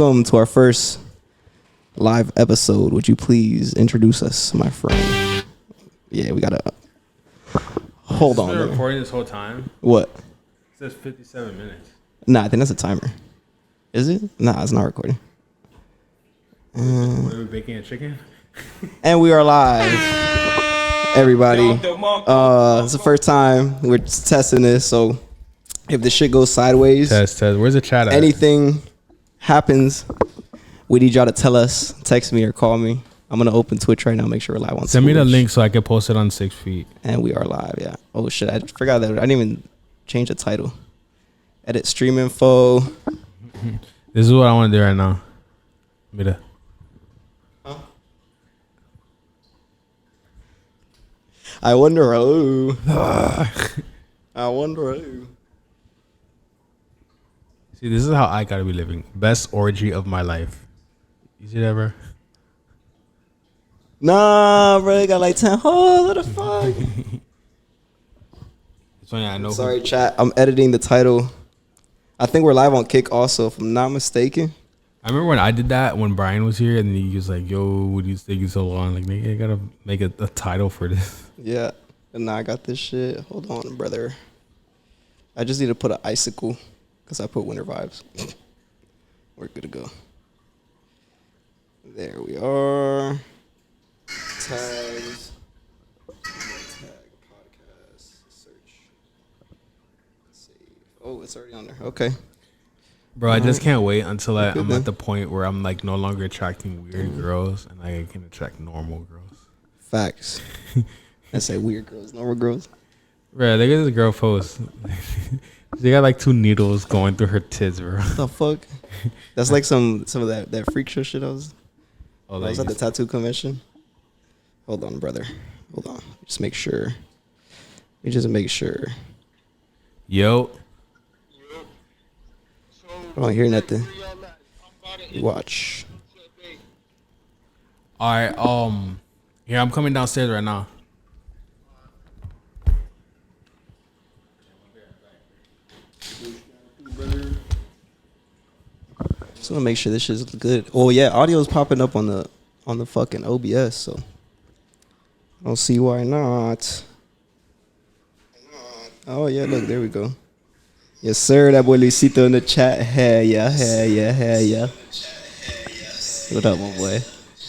Welcome to our first live episode. Would you please introduce us, my friend? Yeah, we gotta hold on. Been recording this whole time. What? It says 57 minutes. Nah, I think that's a timer. Is it? Nah, it's not recording. What are we baking a chicken? And we are live, everybody. It's the first time we're testing this, so if the shit goes sideways, Test. Where's the chat at? anything happens, we need y'all to tell us. Text me or call me. I'm gonna open Twitch right now. Make sure we're live on. Send me the Twitch. link so I can post it on 6 feet. And we are live. Yeah. Oh shit! I forgot that. I didn't even change the title. Edit stream info. This is what I want to do right now. Mira. I wonder who. I wonder who. See, this is how I gotta be living. Best orgy of my life. You see that, bro? Nah, bro. I got like 10 holes. What the fuck? It's funny, I know. Sorry, chat. I'm editing the title. I think we're live on Kick also, if I'm not mistaken. I remember when I did that when Brian was here, and he was like, "Yo, what are you taking so long? Like, nigga, I gotta make a title for this." Yeah. And now I got this shit. Hold on, brother. I just need to put an icicle because I put winter vibes. We're good to go. There we are. Tags. Tag podcast. Search. Save. Oh, it's already on there. Okay. Bro, I just can't wait until I'm then. at the point where I'm like no longer attracting weird girls and I can attract normal girls. Facts. I say weird girls, normal girls. Bro, look at this girl post. She got like 2 needles going through her tits, bro. What the fuck? That's like some of that freak show shit I was at the tattoo convention. Hold on, brother. Hold on. Just make sure. We just make sure. Yo. I don't hear nothing. Watch. All right. Here, I'm coming downstairs right now. Just want to make sure this shit's good. Oh yeah, audio's popping up on the fucking OBS, so I don't see why not. Oh yeah, look, there we go. Yes, sir. That boy Luisito in the chat. Hell yeah, hell yeah, hell yeah. What up, my boy?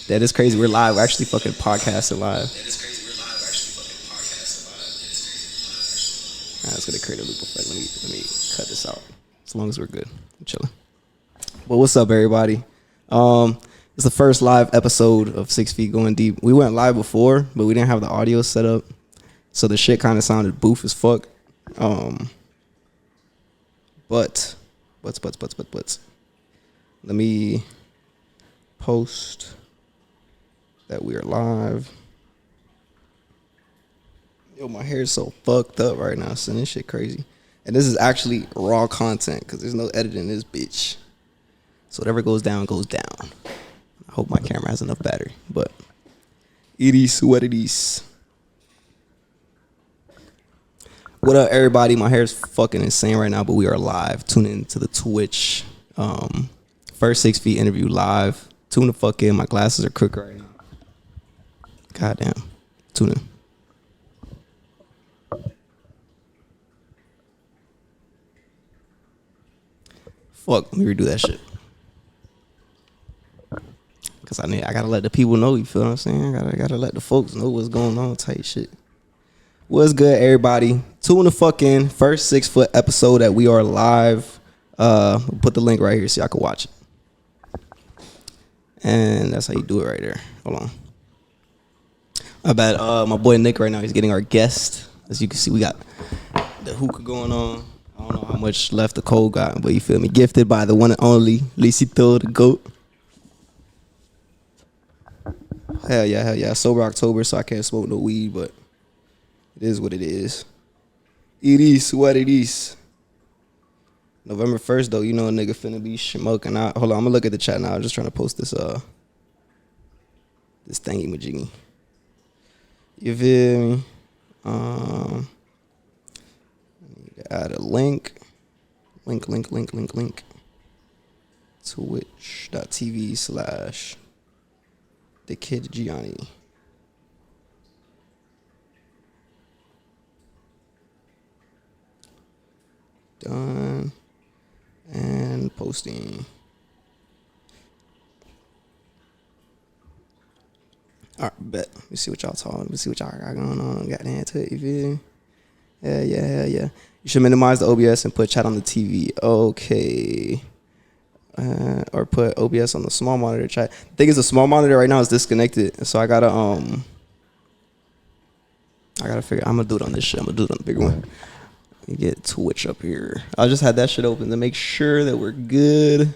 That is crazy. We're live. We're actually fucking podcasting live. Alright, let's gonna create a loop effect. Let me cut this out. As long as we're good, I'm chilling. Well, what's up, everybody? It's the first live episode of 6 Feet Going Deep. We went live before, but we didn't have the audio set up, so the shit kind of sounded boof as fuck. But. Let me post that we are live. Yo, my hair is so fucked up right now, son. This shit crazy. And this is actually raw content because there's no editing in this bitch. So whatever goes down, goes down. I hope my camera has enough battery, but it is what it is. What up, everybody? My hair is fucking insane right now, but we are live. Tune in to the Twitch. First 6 Feet interview live. Tune the fuck in. My glasses are crooked right now. Goddamn. Tune in. Fuck, let me redo that shit. Cause I gotta let the people know, you feel what I'm saying? I gotta let the folks know what's going on, type shit. What's good, everybody? Tune the fuck in. First 6 foot episode that we are live. Put the link right here so y'all can watch it. And that's how you do it right there. Hold on. I bet my boy Nick right now, he's getting our guest. As you can see, we got the hookah going on. I don't know how much left the cold got, but you feel me? Gifted by the one and only Luisito, the GOAT. Hell yeah. Sober October, so I can't smoke no weed, but it is what it is. It is what it is. November 1st, though, you know a nigga finna be smoking out. Hold on, I'm gonna look at the chat now. I'm just trying to post this this thingy majiggy. You feel me? I need to add a link. Link twitch.tv/thekidgianni. Done. And posting. All right, bet. Let me see what y'all talking. Let me see what y'all got going on. Got into it, you feel me? Yeah. You should minimize the OBS and put chat on the TV. Okay. Or put OBS on the small monitor chat. The thing is, the small monitor right now is disconnected, so I gotta figure. I'm gonna do it on this shit. I'm gonna do it on the bigger one. Let me get Twitch up here. I just had that shit open to make sure that we're good.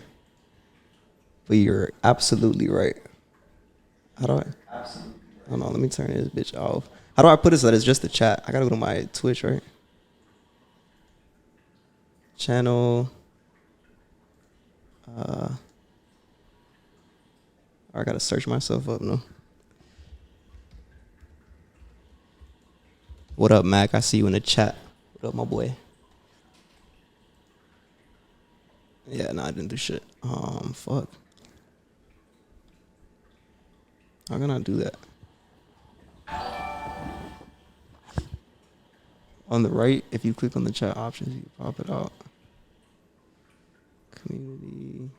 But you're absolutely right. How do I? Absolutely. Hold on, let me turn this bitch off. How do I put it so that it's just the chat? I gotta go to my Twitch, right? Channel. I gotta search myself up, no? What up, Mac? I see you in the chat. What up, my boy? Yeah, I didn't do shit. Fuck. How can I do that? On the right, if you click on the chat options, you pop it out. Community.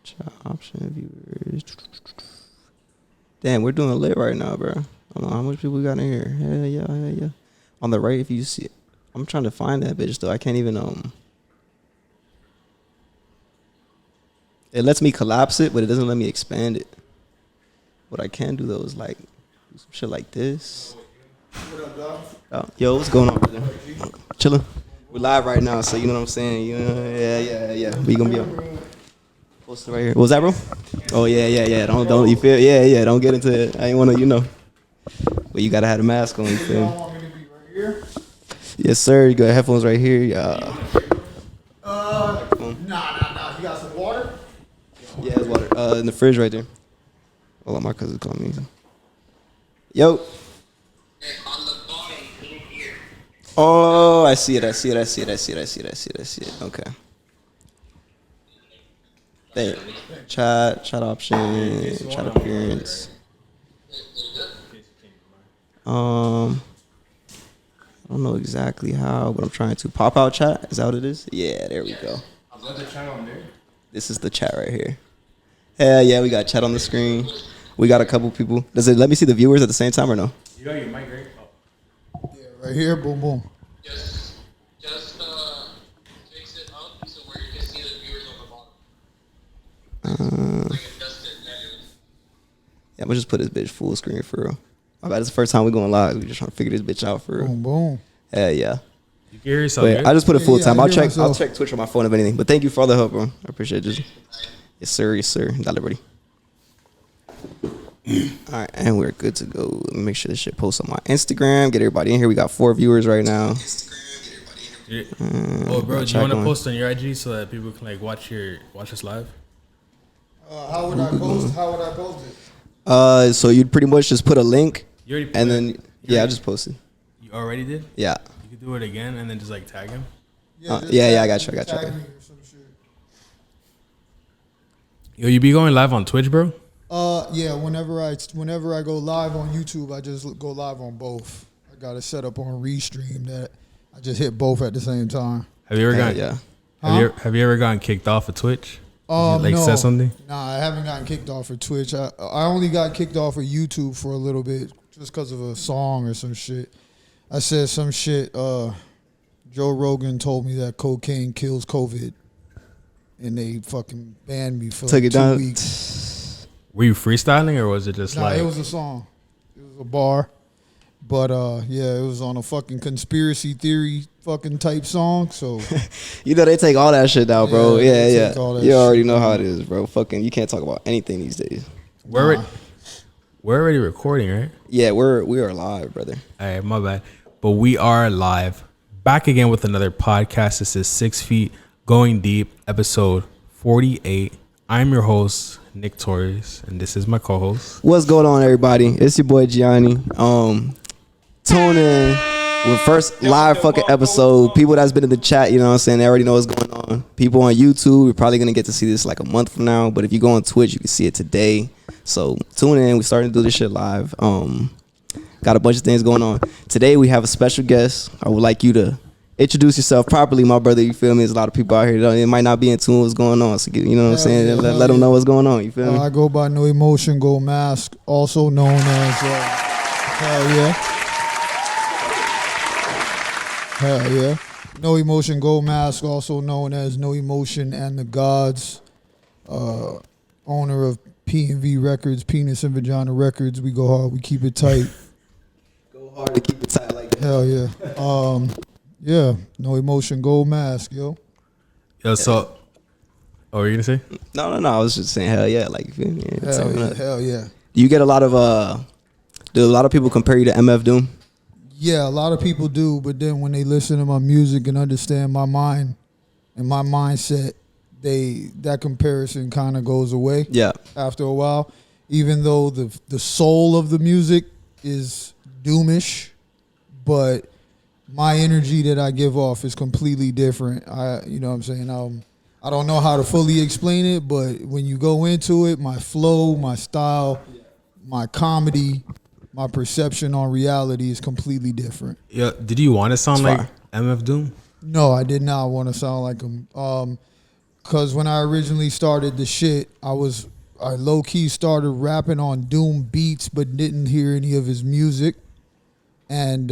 Chat option viewers. Damn, we're doing lit right now, bro. I don't know how much people we got in here. Hell yeah. On the right, if you see it. I'm trying to find that bitch, though. I can't even, It lets me collapse it, but it doesn't let me expand it. What I can do, though, is, like, do some shit like this. What up, dog? Yo, what's going on, brother? Chilling. We're live right now, so you know what I'm saying? Yeah. We gonna be on. Post it right here. What was that, bro? Oh, yeah. Don't, you feel? Yeah, don't get into it. I ain't wanna, But you gotta have a mask on, you feel? You want me to be right here? Yes, sir. You got headphones right here. Yeah. Nah. You got some water? Yeah, it's water. In the fridge right there. Hold on, my cousin called me. Yo. Oh, I see it. Okay. There. Chat option, chat appearance. I don't know exactly how, but I'm trying to pop out chat. Is that what it is? Yeah, there we go. Is that the chat on there? This is the chat right here. Hell yeah, we got chat on the screen. We got a couple people. Does it let me see the viewers at the same time or no? You got your mic right? Oh. Yeah, right here. Boom. Just fix it up so where you can see the viewers on the bottom. Like adjust it manually. Yeah, I'm gonna just put this bitch full screen for real. My bad, it's the first time we going live. We just trying to figure this bitch out for real. Boom. Hell yeah. You can hear yourself. Wait, I just put it full time. I I'll hear check. myself. I'll check Twitch on my phone if anything. But thank you for all the help, bro. I appreciate it. Yes, sir. Dale, buddy. All right, and we're good to go. Let me make sure this shit posts on my Instagram. Get everybody in here. We got 4 viewers right now. Bro, do you want to post on your IG so that people can like watch us live? How would I post it? So you'd pretty much just put a link, You already put and it? then I just posted. You already did? Yeah. You could do it again and then just like tag him. Just I got you. tag me or some shit. Yo, you be going live on Twitch, bro? Yeah. Whenever I go live on YouTube, I just go live on both. I got it set up on Restream that I just hit both at the same time. Have you ever gotten? Yeah. Have you ever gotten kicked off of Twitch? Like no. said something? Nah, I haven't gotten kicked off of Twitch. I only got kicked off of YouTube for a little bit just because of a song or some shit. I said some shit. Joe Rogan told me that cocaine kills COVID, and they fucking banned me for Took like it 2 down. weeks. Were you freestyling or was it just Nah, like? it was a song. It was a bar. But yeah, it was on a fucking conspiracy theory fucking type song. So They take all that shit down, bro. Yeah, they Yeah. take all that You already shit know how down. it is, bro. Fucking, you can't talk about anything these days. We're already recording, right? Yeah, we are live, brother. All right, my bad. But we are live. Back again with another podcast. This is 6 Feet Going Deep, episode 48. I'm your host, Nick Torius, and this is my co-host. What's going on, everybody? It's your boy Gianni. Tune in. With first live fucking episode, people that's been in the chat, you know what I'm saying, they already know what's going on. People on YouTube, we're probably gonna get to see this like a month from now. But if you go on Twitch, you can see it today. So tune in. We're starting to do this shit live. Got a bunch of things going on. Today we have a special guest. I would like you to introduce yourself properly, my brother. You feel me? There's a lot of people out here that might not be in tune with what's going on. So you know what I'm saying? Yeah, let them know what's going on. You feel me? I go by No Emotion GoldMask, also known as Hell Yeah. Hell yeah. No Emotion GoldMask, also known as No Emotion and the Gods. Owner of P&V Records, Penis and Vagina Records. We go hard, we keep it tight. Go hard to keep it tight like that. Hell yeah. Yeah, No Emotion GoldMask, yo. Yo, so, what were you gonna say? No. I was just saying hell yeah, like you feel me? Hell yeah. Do you get a lot of do a lot of people compare you to MF Doom? Yeah, a lot of people do, but then when they listen to my music and understand my mind and my mindset, that comparison kind of goes away. Yeah. After a while, even though the soul of the music is doomish, but my energy that I give off is completely different. You know what I'm saying? I don't know how to fully explain it, but when you go into it, my flow, my style, my comedy, my perception on reality is completely different. Yeah, did you want to sound That's like MF Doom? No, I did not want to sound like him. Cause when I originally started the shit, I low key started rapping on Doom beats, but didn't hear any of his music. And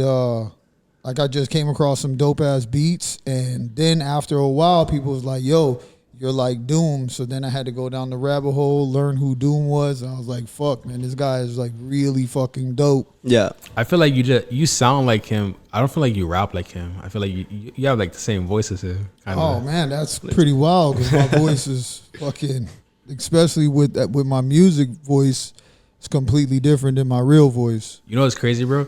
like I just came across some dope ass beats, and then after a while, people was like, "Yo, you're like Doom." So then I had to go down the rabbit hole, learn who Doom was, and I was like, "Fuck, man, this guy is like really fucking dope." Yeah. I feel like you sound like him. I don't feel like you rap like him. I feel like you have like the same voice as him. Kinda. Oh man, that's pretty wild because my voice is fucking, especially with my music voice, it's completely different than my real voice. You know what's crazy, bro?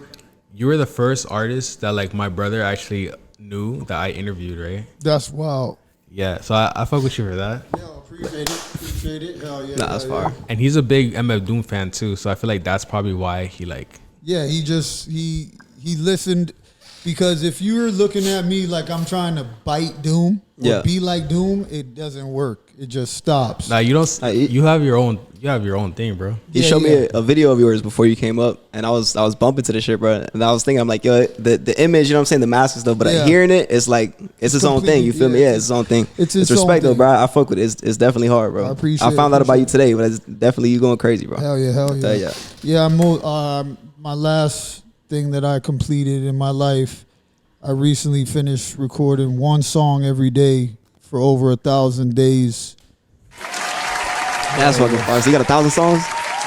You were the first artist that like my brother actually knew that I interviewed, right? That's wild. Yeah, so I fuck with you for that. Yeah, appreciate it. Hell yeah. Nah, that's fire. And he's a big MF Doom fan too, so I feel like that's probably why he like. Yeah, he listened, because if you're looking at me like I'm trying to bite Doom or be like Doom, it doesn't work. It just stops. Nah, you don't. You have your own. You have your own thing, bro. He showed me a video of yours before you came up, and I was bumping to the shit, bro. And I was thinking, I'm like, yo, the image, you know what I'm saying, the mask and stuff, but hearing it, it's like it's its own thing. You feel me? Yeah, it's its own thing. It's respect though, bro. I fuck with it. It's definitely hard, bro. I appreciate. I found out about you today, but it's definitely you going crazy, bro. Hell yeah. Yeah, my last thing that I completed in my life, I recently finished recording one song every day for over 1,000 days. That's fucking fire. So you got 1,000 songs?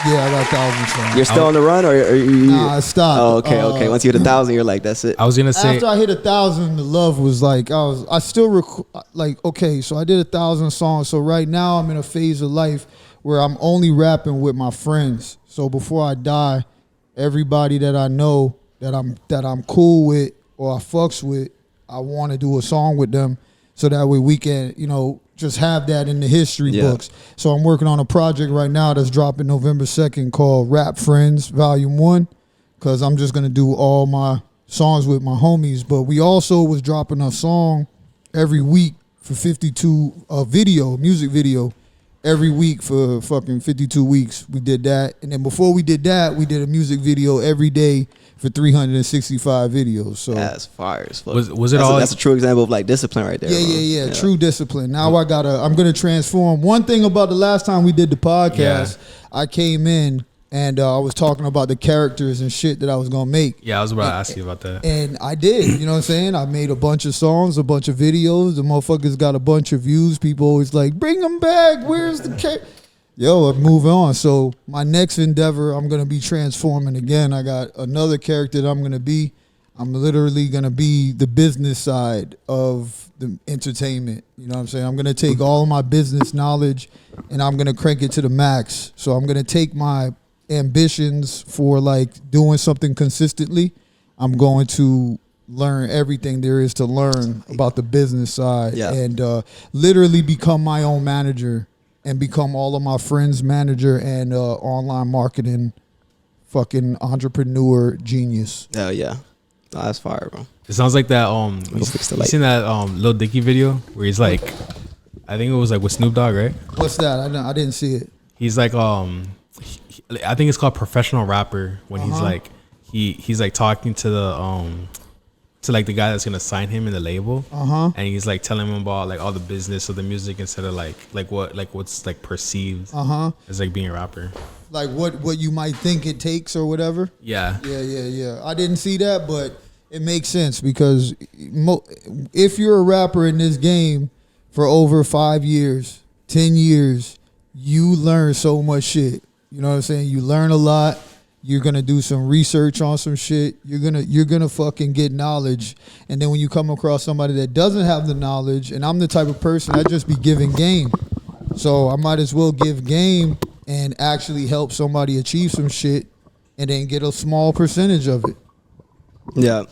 Yeah, I got 1,000 songs. You're still on the run, or you? Nah, I stopped. Oh, okay. Once you hit 1,000, you're like, that's it. I was gonna say After I hit 1,000, the love was like I still okay. So I did 1,000 songs. So right now I'm in a phase of life where I'm only rapping with my friends. So before I die, everybody that I know that I'm cool with or I fucks with, I want to do a song with them, so that way we can, just have that in the history books. So I'm working on a project right now that's dropping November 2nd called Rap Friends Volume 1, because I'm just going to do all my songs with my homies. But we also was dropping a song every week for 52, music video, every week for fucking 52 weeks. We did that. And then before we did that, we did a music video every day for 365 videos. So that's fire as fuck. Was it all? That's a true example of like discipline right there. Yeah. True discipline. Now I'm gonna transform. One thing about the last time we did the podcast, I came in and I was talking about the characters and shit that I was gonna make. Yeah, I was about to ask you about that. And I did. You know what I'm saying? I made a bunch of songs, a bunch of videos. The motherfuckers got a bunch of views. People always like, bring them back. Where's the character? Yo, I'm moving on. So my next endeavor, I'm going to be transforming again. I got another character that I'm going to be. I'm literally going to be the business side of the entertainment. You know what I'm saying? I'm going to take all of my business knowledge and I'm going to crank it to the max. So I'm going to take my ambitions for like doing something consistently. I'm going to learn everything there is to learn about the business side and literally become my own manager and become all of my friends' manager and online marketing fucking entrepreneur genius. Hell yeah. Oh, that's fire, bro. It sounds like that. You fix the you light. seen that Lil Dicky video where he's like, I think it was like with Snoop Dogg, right? What's that? I didn't see it. He's like I think it's called Professional Rapper when he's like he's like talking to the to like the guy that's gonna sign him in the label, and he's like telling him about like all the business of the music instead of like what's like perceived as like being a rapper. Like what you might think it takes or whatever. Yeah. Yeah. I didn't see that, but it makes sense because if you're a rapper in this game for over 5 years, 10 years, you learn so much shit. You know what I'm saying? You learn a lot. You're gonna do some research on some shit. You're gonna fucking get knowledge. And then when you come across somebody that doesn't have the knowledge, and I'm the type of person I just be giving game. So I might as well give game and actually help somebody achieve some shit and then get a small percentage of it. Yeah.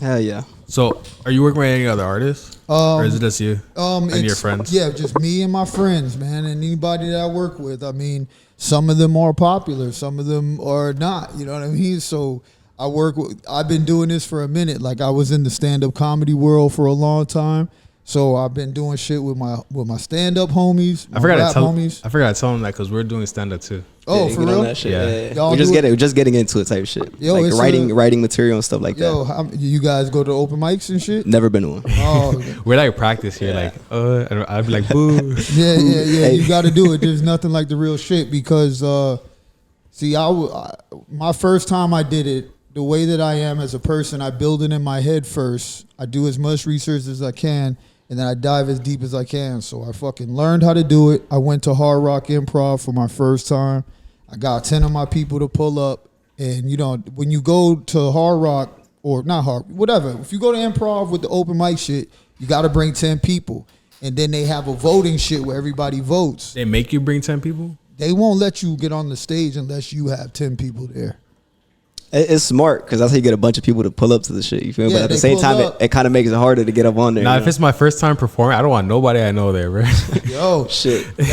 Hell yeah. So, are you working with any other artists, or is it just you and your It's- friends? Yeah, just me and my friends, man, and anybody that I work with. I mean, some of them are popular, some of them are not. You know what I mean? So I've been doing this for a minute. Like I was in the stand-up comedy world for a long time. So I've been doing shit with my stand-up homies, my I forgot rap to tell homies. I forgot to tell him that because we're doing stand up too. Oh, Yeah, for get on real? that shit. Yeah. Yeah. Y'all We're just getting into it type shit. Yo, like it's writing material and stuff like Yo, that. you guys go to open mics and shit? Never been to one. Oh, We're like practice here, like and I'd be like boo. yeah. Hey. You got to do it. There's nothing like the real shit because, see, my first time I did it, the way that I am as a person, I build it in my head first. I do as much research as I can, and then I dive as deep as I can. So I fucking learned how to do it. I went to Hard Rock Improv for my first time. I got 10 of my people to pull up. And, you know, when you go to Hard Rock, or not Hard, whatever, if you go to improv with the open mic shit, you got to bring 10 people. And then they have a voting shit where everybody votes. They make you bring 10 people? They won't let you get on the stage unless you have 10 people there. It's smart because that's how you get a bunch of people to pull up to the shit. You feel me? Yeah, But at the they same pull time, up. it kind of makes it harder to get up on there. Now, you if know? it's my first time performing, I don't want nobody I know there, bro. Yo, Shit. but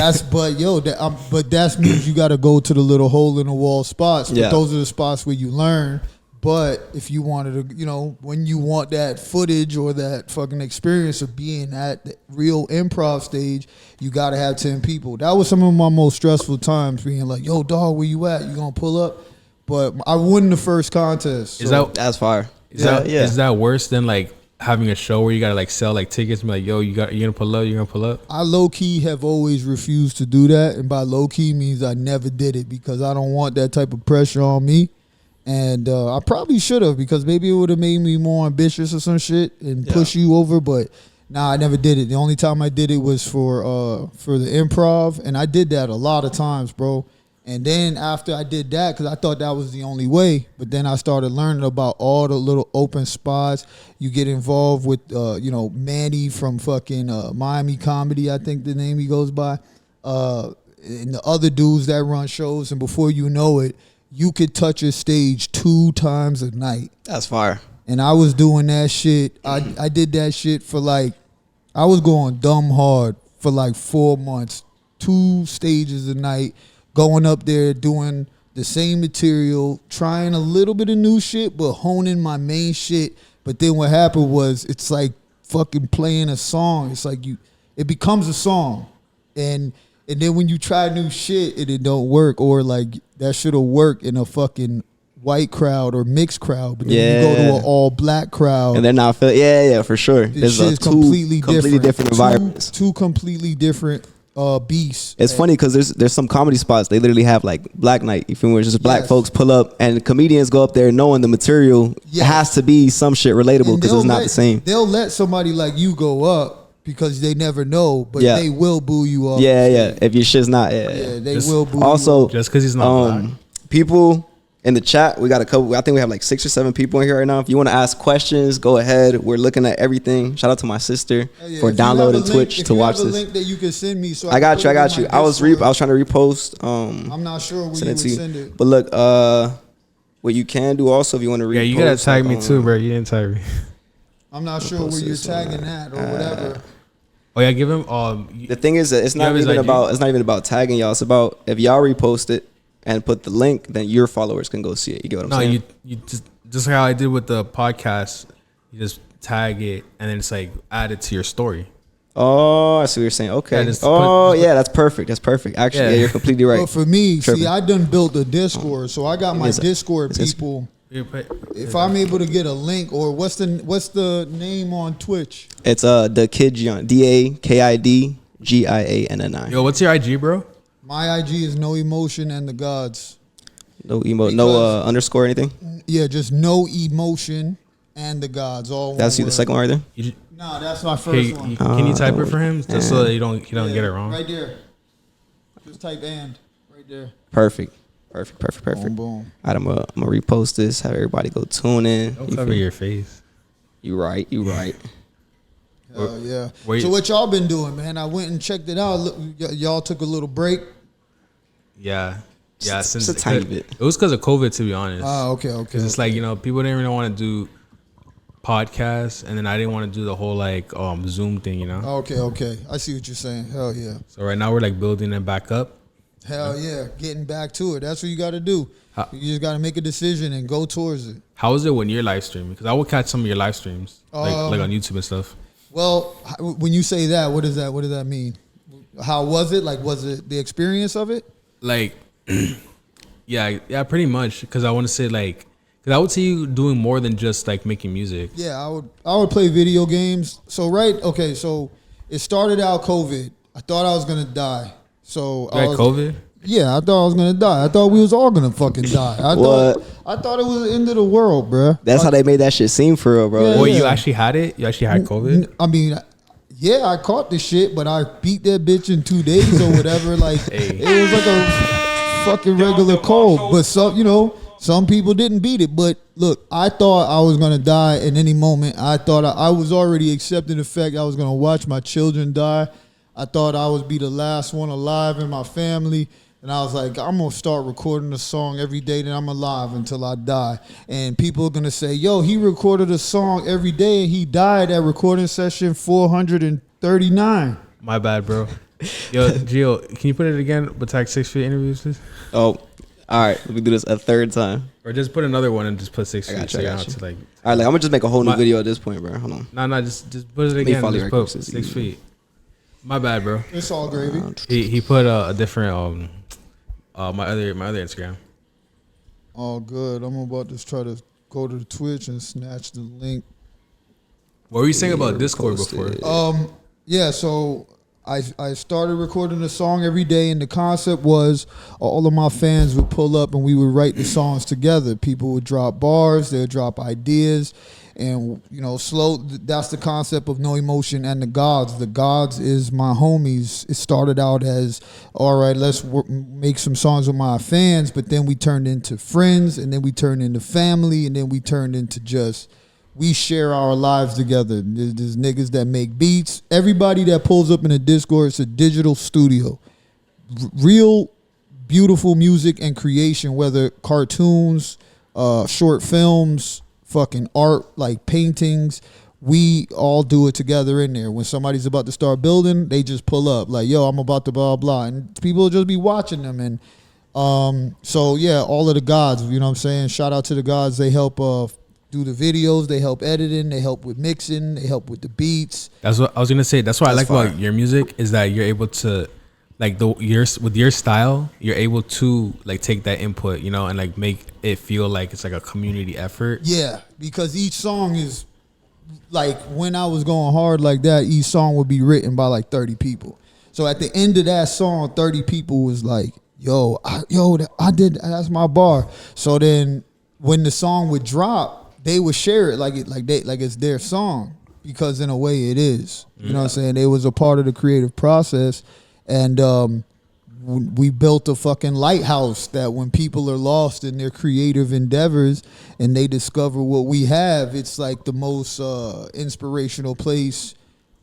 that means you got to go to the little hole in the wall spots. But Yeah. those are the spots where you learn. But if you wanted to, you know, when you want that footage or that fucking experience of being at the real improv stage, you got to have 10 people. That was some of my most stressful times, being like, yo, dog, where you at? You going to pull up? But I won the first contest. Is so- that That's fire. is that worse than like having a show where you gotta like sell like tickets and be like, yo, you gonna pull up, you're gonna pull up? I low key have always refused to do that, and by low key means I never did it because I don't want that type of pressure on me. And I probably should have because maybe it would have made me more ambitious or some shit and push you over. But nah, I never did it. The only time I did it was for the improv, and I did that a lot of times, bro. And then after I did that, because I thought that was the only way, but then I started learning about all the little open spots. You get involved with, Manny from fucking Miami Comedy, I think the name he goes by, and the other dudes that run shows. And before you know it, you could touch a stage 2 times a night. That's fire. And I was doing that shit. I did that shit for I was going dumb hard for 4 months, 2 stages a night. Going up there, doing the same material, trying a little bit of new shit, but honing my main shit. But then what happened was it's like fucking playing a song. It's like it becomes a song. And then when you try new shit and it don't work, or that should have worked in a fucking white crowd or mixed crowd, but then when you go to an all black crowd, And they're not feeling. Yeah, for sure. this There's shit is completely different environments. Two completely different beasts. It's funny because there's some comedy spots they literally have like Black Night. You feel me? Where it's just black Yes. folks pull up and comedians go up there knowing the material Yes. has to be some shit relatable And because it's they'll not the same. They'll let somebody like you go up because they never know, but Yeah. they will boo you off. Yeah, the yeah. stage. If your shit's not, Yeah, they Just will boo you Also, off. Just because he's not black. people in the chat, we got a couple. I think we have like 6 or 7 people in here right now. If you want to ask questions, go ahead. We're looking at everything. Shout out to my sister Oh, yeah, for if you have downloading a link- Twitch if to you watch have a this. link that you can send me, so I got can you. I put it got in you. my I was Discord. trying to repost. I'm not sure where Send you it would to you. send it. But look, what you can do also if you want to repost. Yeah, you gotta tag me too, bro. You didn't tag me. I'm not sure where post you're this on tagging that or whatever. Oh yeah, give him The thing is that it's You not have his even IG? about tagging y'all. It's about if y'all repost it and put the link, then your followers can go see it. You get what I'm no, saying? you just just like how I did with the podcast, you just tag it and then it's like add it to your story. Oh, I see what you're saying. Okay. Yeah, just that's perfect. That's perfect. Actually, yeah, you're completely right. But for me, Tripping. see, I done built a Discord, so I got my Discord people. If I'm able to get a link, or what's the name on Twitch? It's the Kidgian, DAKIDGIANNI. Yo, what's your IG, bro? My IG is No Emotion and the Gods. No emote, no underscore anything. Yeah, just No Emotion and the Gods. All That's you, the second one right there. No, that's my first one. Can you type it for him just so that you don't get it wrong? Right there. Just type and right there. Perfect. Boom, boom. All right, I'm gonna repost this. Have everybody go tune in. Don't cover your face. You right. Hell yeah. Wait. So what y'all been doing, man? I went and checked it out. Look, y'all took a little break. Yeah. Just a tiny bit. It was because of COVID, to be honest. Oh, okay. Because it's like, people didn't really want to do podcasts, and then I didn't want to do the whole like Zoom thing, Okay. I see what you're saying. Hell yeah. So right now we're like building it back up. Hell yeah. Getting back to it. That's what you got to do. You just got to make a decision and go towards it. How was it when you're live streaming? Because I would catch some of your live streams, like on YouTube and stuff. Well, when you say that, what does that mean? How was it? Like, was it the experience of it? Like, yeah, pretty much. Because I want to say like, because I would see you doing more than just like making music. Yeah, I would play video games. So so it started out COVID. I thought I was gonna die. So COVID? Yeah, I thought I was gonna die. I thought we was all gonna fucking die. I thought it was the end of the world, bruh. That's how they made that shit seem for real, bro. Yeah. Wait, you actually had it? You actually had COVID? I mean, yeah, I caught the shit, but I beat that bitch in 2 days or whatever. Like it was like a fucking regular cold. But some people didn't beat it. But look, I thought I was gonna die at any moment. I thought I was already accepting the fact I was gonna watch my children die. I thought I would be the last one alive in my family. And I was like, I'm going to start recording a song every day that I'm alive until I die. And people are going to say, yo, he recorded a song every day and he died at recording session 439. My bad, bro. Yo, Gio, can you put it again with tag 6 feet interviews, please? Oh, all right. Let me do this a third time. Or just put another one and just put 6 feet. I got you. All right, I'm going to just make a whole new video at this point, bro. Hold on. No, just put it again. Just put 6 feet. My bad, bro. It's all gravy. He put a different my other Instagram. All good. I'm about to try to go to Twitch and snatch the link. What were you saying about Discord before? Yeah, so I started recording a song every day, and the concept was all of my fans would pull up and we would write the songs together. People would drop bars, they would drop ideas, and that's the concept of No Emotion and the Gods. The Gods is my homies. It started out as, all right, let's make some songs with my fans, but then we turned into friends, and then we turned into family, and then we turned into just, we share our lives together. There's niggas that make beats. Everybody that pulls up in a Discord, it's a digital studio. Real beautiful music and creation, whether cartoons, short films, fucking art, like paintings, we all do it together in there. When somebody's about to start building, they just pull up like, yo, I'm about to blah blah, and people will just be watching them. And so yeah, all of the gods, you know what I'm saying, shout out to the gods. They help do the videos, they help editing, they help with mixing, they help with the beats. That's what I was gonna say. That's what I like about your music, is that you're able to, like, with your style, you're able to like take that input, and like make it feel like it's like a community effort. Yeah, because each song is like, when I was going hard like that, each song would be written by like 30 people. So at the end of that song, 30 people was like, I did, that's my bar. So then when the song would drop, they would share it like it's their song, because in a way it is. You know what I'm saying? It was a part of the creative process. And we built a fucking lighthouse that when people are lost in their creative endeavors and they discover what we have, it's like the most inspirational place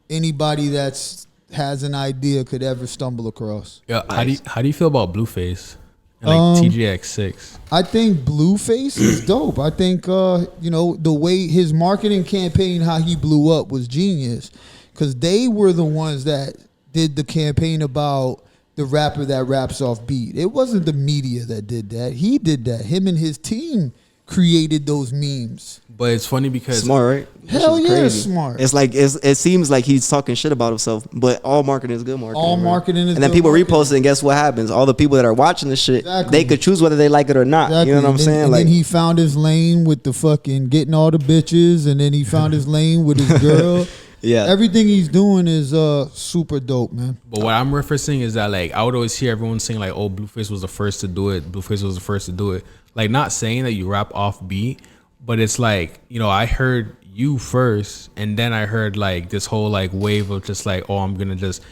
anybody that's has an idea could ever stumble across. Yeah. Nice. How do you feel about Blueface and like TGX6? I think Blueface is dope. I think the way his marketing campaign, how he blew up, was genius, because they were the ones that did the campaign about the rapper that raps off beat. It wasn't the media that did that. He did that. Him and his team created those memes. But it's funny because Smart, right? That Hell shit's yeah, crazy. smart. It's like it seems like he's talking shit about himself, but all marketing is good marketing. All right? marketing is and then good people marketing. repost it, and guess what happens? All the people that are watching this shit, Exactly. they could choose whether they like it or not. Exactly. You know what I'm and then, saying? And Like, then he found his lane with the fucking getting all the bitches, and then he found his lane with his girl. yeah, Everything he's doing is super dope, man. But what I'm referencing is that like I would always hear everyone saying like, "Oh, Blueface was the first to do it. Blueface was the first to do it." Like not saying that you rap off beat, but it's like, you know, I heard you first, and then I heard like this whole like wave of just like, oh, I'm gonna just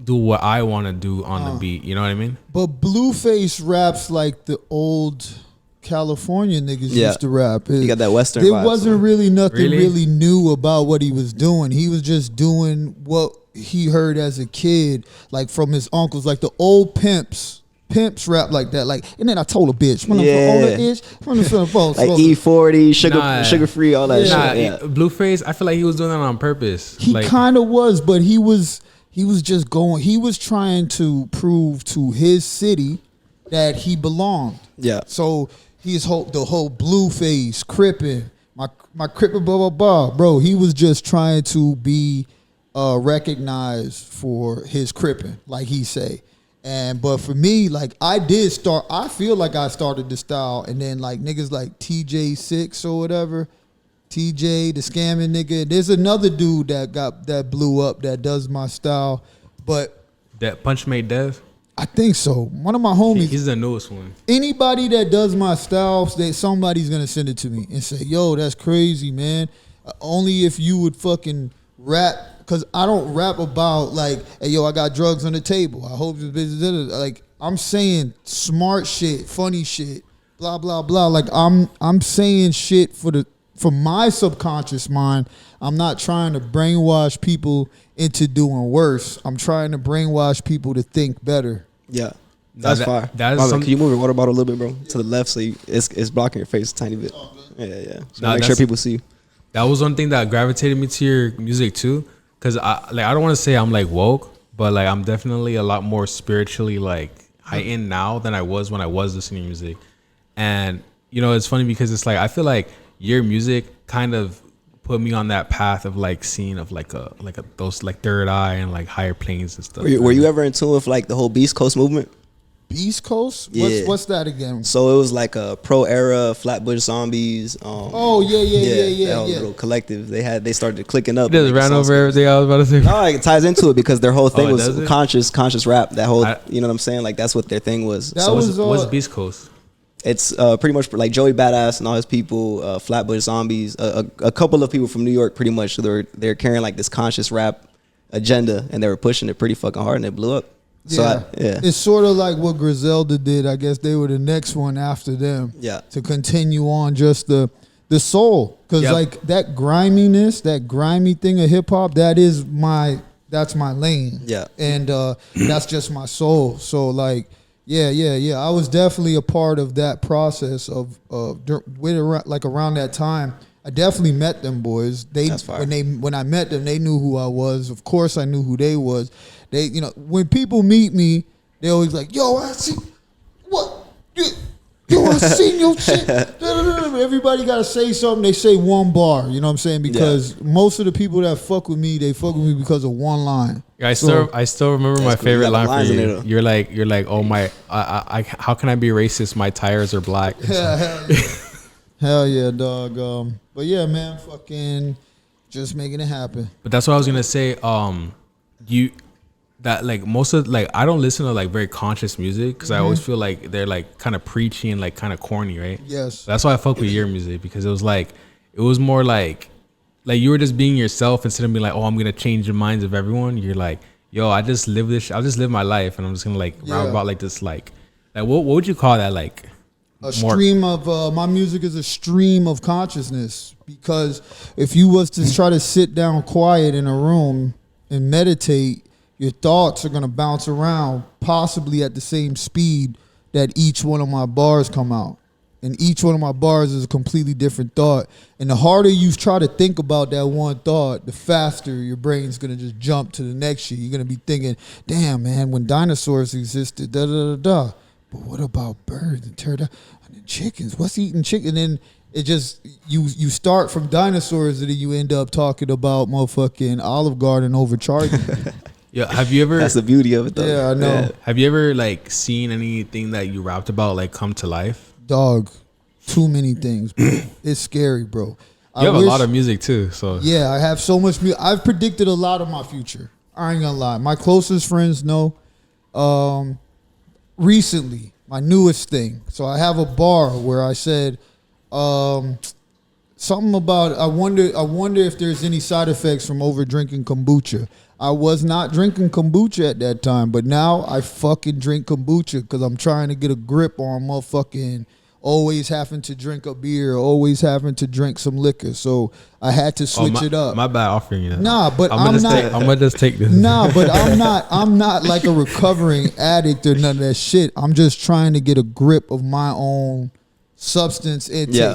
do what I want to do on the beat. You know what I mean? But Blueface raps like the old California niggas used to rap. you got that Western. There vibe, wasn't so. really nothing Really? really new about what he was doing. He was just doing what he heard as a kid, like from his uncles, like the old pimps rap like that. Like, and then I told a bitch when I'm from the like E40, Nah. sugar free, all that Nah, shit. Yeah. Blueface, I feel like he was doing that on purpose. He like, kind of was, but he was just going. He was trying to prove to his city that he belonged. Yeah. So the whole Blueface, Crippin', my Crippin', blah blah blah, bro. He was just trying to be recognized for his Crippin', like he say. But for me, like I feel like I started the style, and then like niggas like TJ6 or whatever, TJ the scamming nigga. There's another dude that blew up that does my style, but that Punch Made Dev. I think so. One of my homies, He's the newest one. anybody that does my style, somebody's gonna send it to me and say, "Yo, that's crazy, man." Only if you would fucking rap, because I don't rap about like, "Hey, yo, I got drugs on the table. I hope this business." Like I'm saying smart shit, funny shit, blah blah blah. Like I'm saying shit for my subconscious mind. I'm not trying to brainwash people into doing worse. I'm trying to brainwash people to think better. Yeah. That's fire. That is Mama, some- can you move your water bottle a little bit, bro, to the left so it's blocking your face a tiny bit. Yeah. So Nah, make sure people see you. That was one thing that gravitated me to your music too, because I don't want to say I'm like woke, but like I'm definitely a lot more spiritually like heightened now than I was when I was listening to music. And you know, it's funny because it's like I feel like your music kind of put me on that path of like seeing of like a those like third eye and like higher planes and stuff. Were you ever in tune with like the whole Beast Coast movement? Beast Coast? Yeah. What's that again? So it was like a pro era Flatbush Zombies. Oh yeah. That whole little collective. They started clicking up. You just ran over everything I was about to say. No, like, it ties into it because their whole thing it was does it? conscious rap. That whole, you know what I'm saying? Like that's what their thing was. That So was What's Beast Coast? it's pretty much like Joey Badass and all his people, Flatbush Zombies, a couple of people from New York. Pretty much, they're carrying like this conscious rap agenda, and they were pushing it pretty fucking hard, and it blew up. So It's sort of like what Griselda did. I guess they were the next one after them. Yeah. To continue on just the soul, because Yep. like that griminess, that grimy thing of hip hop, that's my lane. Yeah. And that's just my soul. So like, yeah. I was definitely a part of that process of around that time. I definitely met them boys. That's fire. When I met them, they knew who I was. Of course, I knew who they was. They, you know, when people meet me, they always like, "Yo, I see what yo, I seen your shit." Everybody gotta say something. They say one bar. You know what I'm saying? Because most of the people that fuck with me, they fuck with me because of one line. Yeah, I still remember my cool. favorite You got line the lines for in you. there, though. You're like, oh my, I how can I be racist? My tires are black. Hell yeah, dog. But yeah, man, fucking just making it happen. But that's what I was gonna say. Most of like I don't listen to like very conscious music because I always feel like they're like kind of preachy and like kind of corny, right? Yes. That's why I fuck with your music because it was more like you were just being yourself instead of being like, oh, I'm gonna change the minds of everyone. You're like, yo, I just live this. I'll just live my life, and I'm just gonna like rap about like this like what would you call that like? Stream of my music is a stream of consciousness, because if you was to try to sit down quiet in a room and meditate, your thoughts are gonna bounce around, possibly at the same speed that each one of my bars come out. And each one of my bars is a completely different thought. And the harder you try to think about that one thought, the faster your brain's gonna just jump to the next shit. You're gonna be thinking, damn man, when dinosaurs existed, da da da da. But what about birds and turtle and chickens? What's eating chicken? And it just you start from dinosaurs and then you end up talking about motherfucking Olive Garden overcharging. Yeah, have you ever? That's the beauty of it, though. Yeah, I know. Have you ever like seen anything that you rapped about like come to life? Dog, too many things, bro. It's scary, bro. You have a lot of music too, so yeah, I have so much music. I've predicted a lot of my future. I ain't gonna lie. My closest friends know. Recently, my newest thing. So I have a bar where I said something about I wonder if there's any side effects from over drinking kombucha. I was not drinking kombucha at that time, but now I fucking drink kombucha because I'm trying to get a grip on motherfucking always having to drink a beer, always having to drink some liquor. So I had to switch it up. My bad offering you that. Nah, but I'm gonna just take this. Nah, but I'm not like a recovering addict or none of that shit. I'm just trying to get a grip of my own substance intake. Yeah.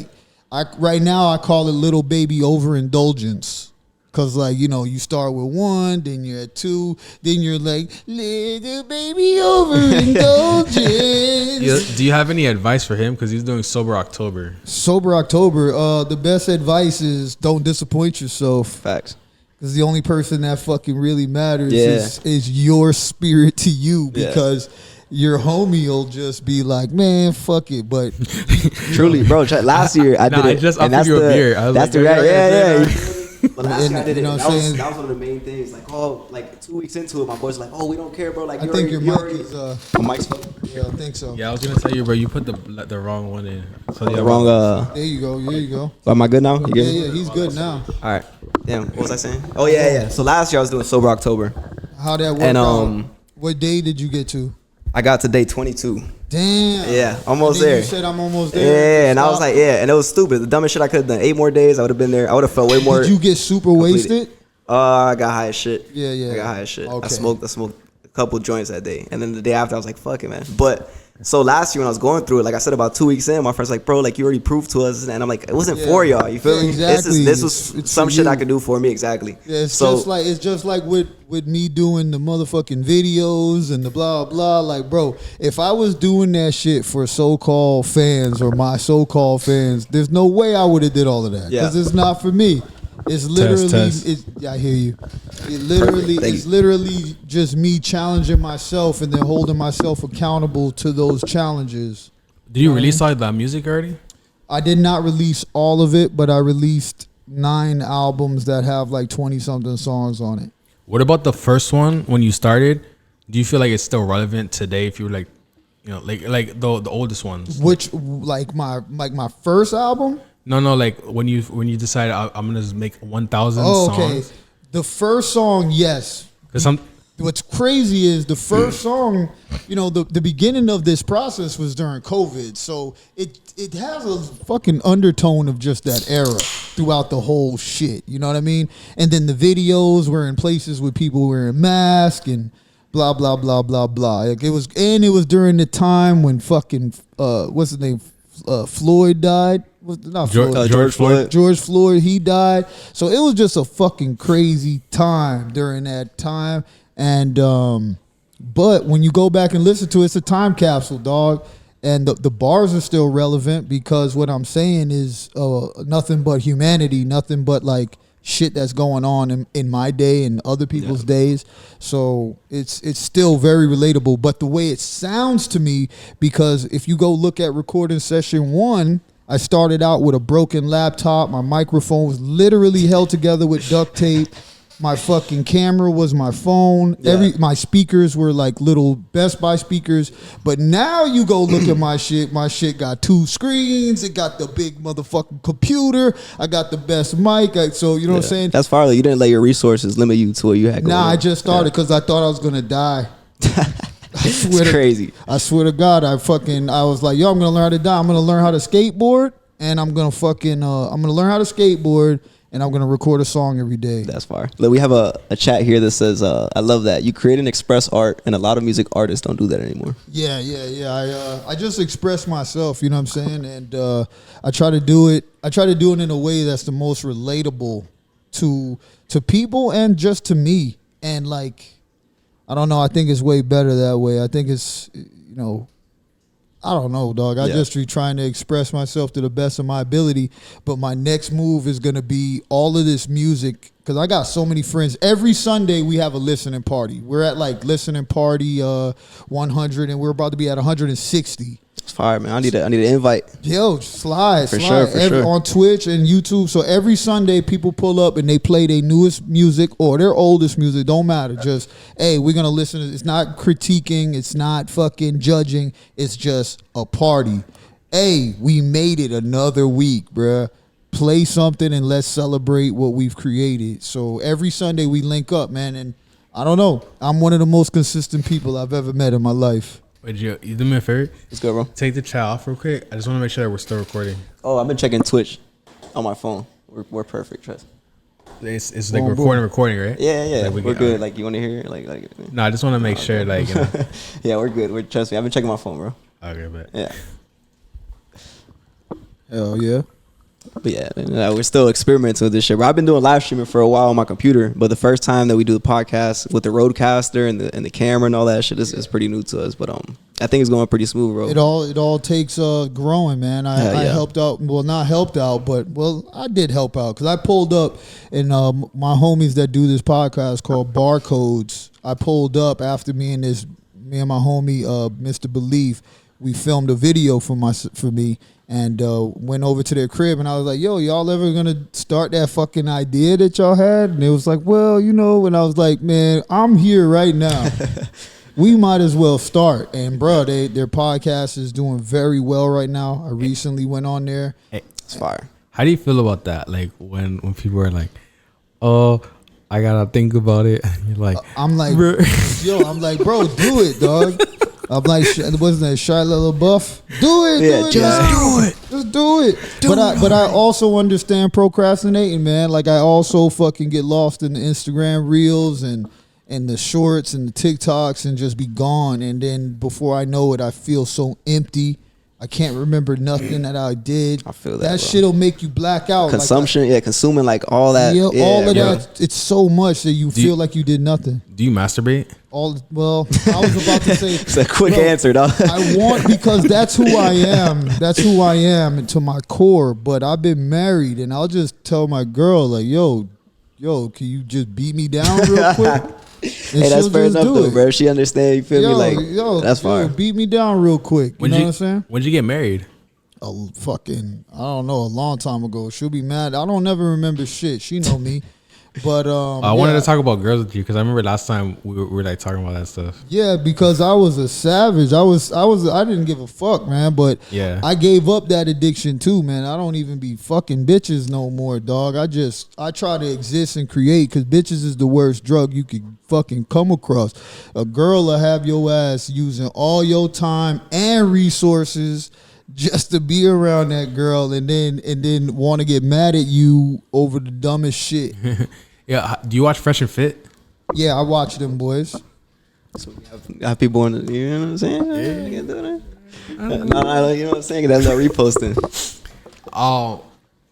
Right now I call it little baby overindulgence. Cause like, you know, you start with 1, then you're at 2, then you're like, little baby overindulgence. Do you have any advice for him? Because he's doing Sober October. Sober October, the best advice is don't disappoint yourself. Facts. Because the only person that fucking really matters Yeah. is your spirit to you. Yeah. Because your homie will just be like, man, fuck it. But Truly, bro. Last year I did it. I just and offered you a beer. I was that's like, the right. yeah. Yeah. But last year I did it. You know That what I'm was saying? one of the main things. Like, like 2 weeks into it, my boys were like, oh, we don't care, bro. Like, I think your mic is, my mic's fucked. yeah, I think so. Yeah, I was gonna tell you, bro. You put the wrong one in. So The wrong. There you go. There you go. Am I good now? You Yeah, good? yeah, he's good now. All right. Damn. What was I saying? Oh yeah. So last year I was doing Sober October, How that worked and out? What day did you get to? I got to day 22. Damn. Yeah, almost And then there. You said I'm almost there. Yeah, and I was like, yeah, and it was stupid. The dumbest shit I could have done. 8 more days, I would have been there. I would have felt way more. Did you get super completed. wasted? I got high as shit. Yeah, yeah. I got high as shit. Okay. I smoked a couple joints that day, and then the day after I was like, fuck it, man. But so last year when I was going through it, like I said, about 2 weeks in, my friend's like, bro, like you already proved to us, and I'm like, it wasn't for y'all. You feel Yeah, me? exactly. This was It's some for shit you. I could do for me. Exactly. Yeah, it's so, just like with me doing the motherfucking videos and the blah blah. Like, bro, if I was doing that shit for so-called fans or my so-called fans, there's no way I would have did all of that because it's not for me. It's literally, Test. I hear you. It literally, Perfect. it's literally just me challenging myself and then holding myself accountable to those challenges. Did you release all that music already? I did not release all of it, but I released 9 albums that have like 20 something songs on it. What about the first one when you started? Do you feel like it's still relevant today? If you were like, you know, like the oldest ones. Which my first album? No, like when you decided I'm gonna just make 1,000 Oh, okay. songs. The first song, yes. Because What's crazy is the first song, you know, the beginning of this process was during COVID. So it has a fucking undertone of just that era throughout the whole shit. You know what I mean? And then the videos were in places with people wearing masks and blah, blah, blah, blah, blah. Like it was during the time when fucking, what's his name? Floyd died. Not Floyd. George Floyd. George Floyd, he died. So it was just a fucking crazy time during that time. And but when you go back and listen to it, it's a time capsule, dog. And the bars are still relevant because what I'm saying is nothing but humanity, nothing but like shit that's going on in my day and other people's days. So it's still very relatable. But the way it sounds to me, because if you go look at recording session 1, I started out with a broken laptop. My microphone was literally held together with duct tape. My fucking camera was my phone. Yeah. My speakers were like little Best Buy speakers. But now you go look at my shit. My shit got 2 screens. It got the big motherfucking computer. I got the best mic. So you know what I'm saying? That's far. You didn't let your resources limit you to what you had going Nah, on. I just started because I thought I was gonna die. It's crazy. I swear to God, I was like, yo, I'm gonna learn how to die. I'm gonna learn how to skateboard, and I'm gonna learn how to skateboard, and I'm gonna record a song every day. That's far. Look, we have a chat here that says, I love that. You create and express art, and a lot of music artists don't do that anymore. Yeah. I just express myself, you know what I'm saying, and I try to do it. I try to do it in a way that's the most relatable to people and just to me. And like, I don't know. I think it's way better that way. I think it's, you know, I don't know, dog. I just be trying to express myself to the best of my ability. But my next move is gonna be all of this music, because I got so many friends. Every Sunday we have a listening party. We're at like listening party 100, and we're about to be at 160. It's fire, man. I need an invite. Yo, slide. For sure. On Twitch and YouTube. So every Sunday people pull up and they play their newest music or their oldest music. Don't matter. Just, hey, we're gonna listen to. It's not critiquing. It's not fucking judging. It's just a party. Hey, we made it another week, bruh. Play something and let's celebrate what we've created. So every Sunday we link up, man. And I don't know. I'm one of the most consistent people I've ever met in my life. Wait, you do me a favor? Let's go, bro. Take the chat off real quick. I just want to make sure that we're still recording. Oh, I've been checking Twitch on my phone. We're perfect, trust. It's like recording, right? Yeah. Like we're good. Like, you want to hear it? Like. No, I just want to make sure, like, you know. Yeah, we're good. Trust me. I've been checking my phone, bro. Okay, but Yeah. Hell yeah. But yeah, we're still experimenting with this shit. Bro, I've been doing live streaming for a while on my computer, but the first time that we do the podcast with the Rodecaster and the camera and all that shit is pretty new to us. But I think it's going pretty smooth, bro. It all takes growing, man. I helped out. Well, not helped out, but I did help out because I pulled up, and my homies that do this podcast called Barcodes. I pulled up after me and my homie Mr. Belief. We filmed a video for me. And went over to their crib, and I was like, yo, y'all ever gonna start that fucking idea that y'all had? And it was like, well, you know, and I was like, man, I'm here right now. We might as well start. And bro, their podcast is doing very well right now. I recently went on there. Hey, it's fire. How do you feel about that? Like when people are like, oh, I gotta think about it. And you're like, I'm like, bro, do it, dog. I'm like, wasn't that Shia LaBeouf? Do it, just do it. But I also understand procrastinating, man. Like, I also fucking get lost in the Instagram reels and the shorts and the TikToks and just be gone. And then before I know it, I feel so empty. I can't remember nothing that I did. I feel that. That shit'll make you black out. Consumption, consuming like all that. Yeah, all of that. It's so much that you feel like you did nothing. Do you masturbate? I was about to say. It's a quick answer, dog. I want, because that's who I am. That's who I am to my core. But I've been married, and I'll just tell my girl, like, yo, can you just beat me down real quick? Hey, that's fair enough, though, bro. She understand. You feel me? Like, that's fine. Beat me down real quick. You know what I'm saying? When'd you get married? I don't know, a long time ago. She'll be mad. I don't never remember shit. She know me. But I wanted to talk about girls with you because I remember last time we were like talking about that stuff. Yeah, because I was a savage. I didn't give a fuck, man. But yeah, I gave up that addiction too, man. I don't even be fucking bitches no more, dog. I try to exist and create, because bitches is the worst drug you could fucking come across. A girl will have your ass using all your time and resources just to be around that girl, and then want to get mad at you over the dumbest shit. Yeah, do you watch Fresh and Fit? Yeah, I watch them boys. So we have people on the, you know what I'm saying? Yeah. You know what I'm saying? That's not reposting.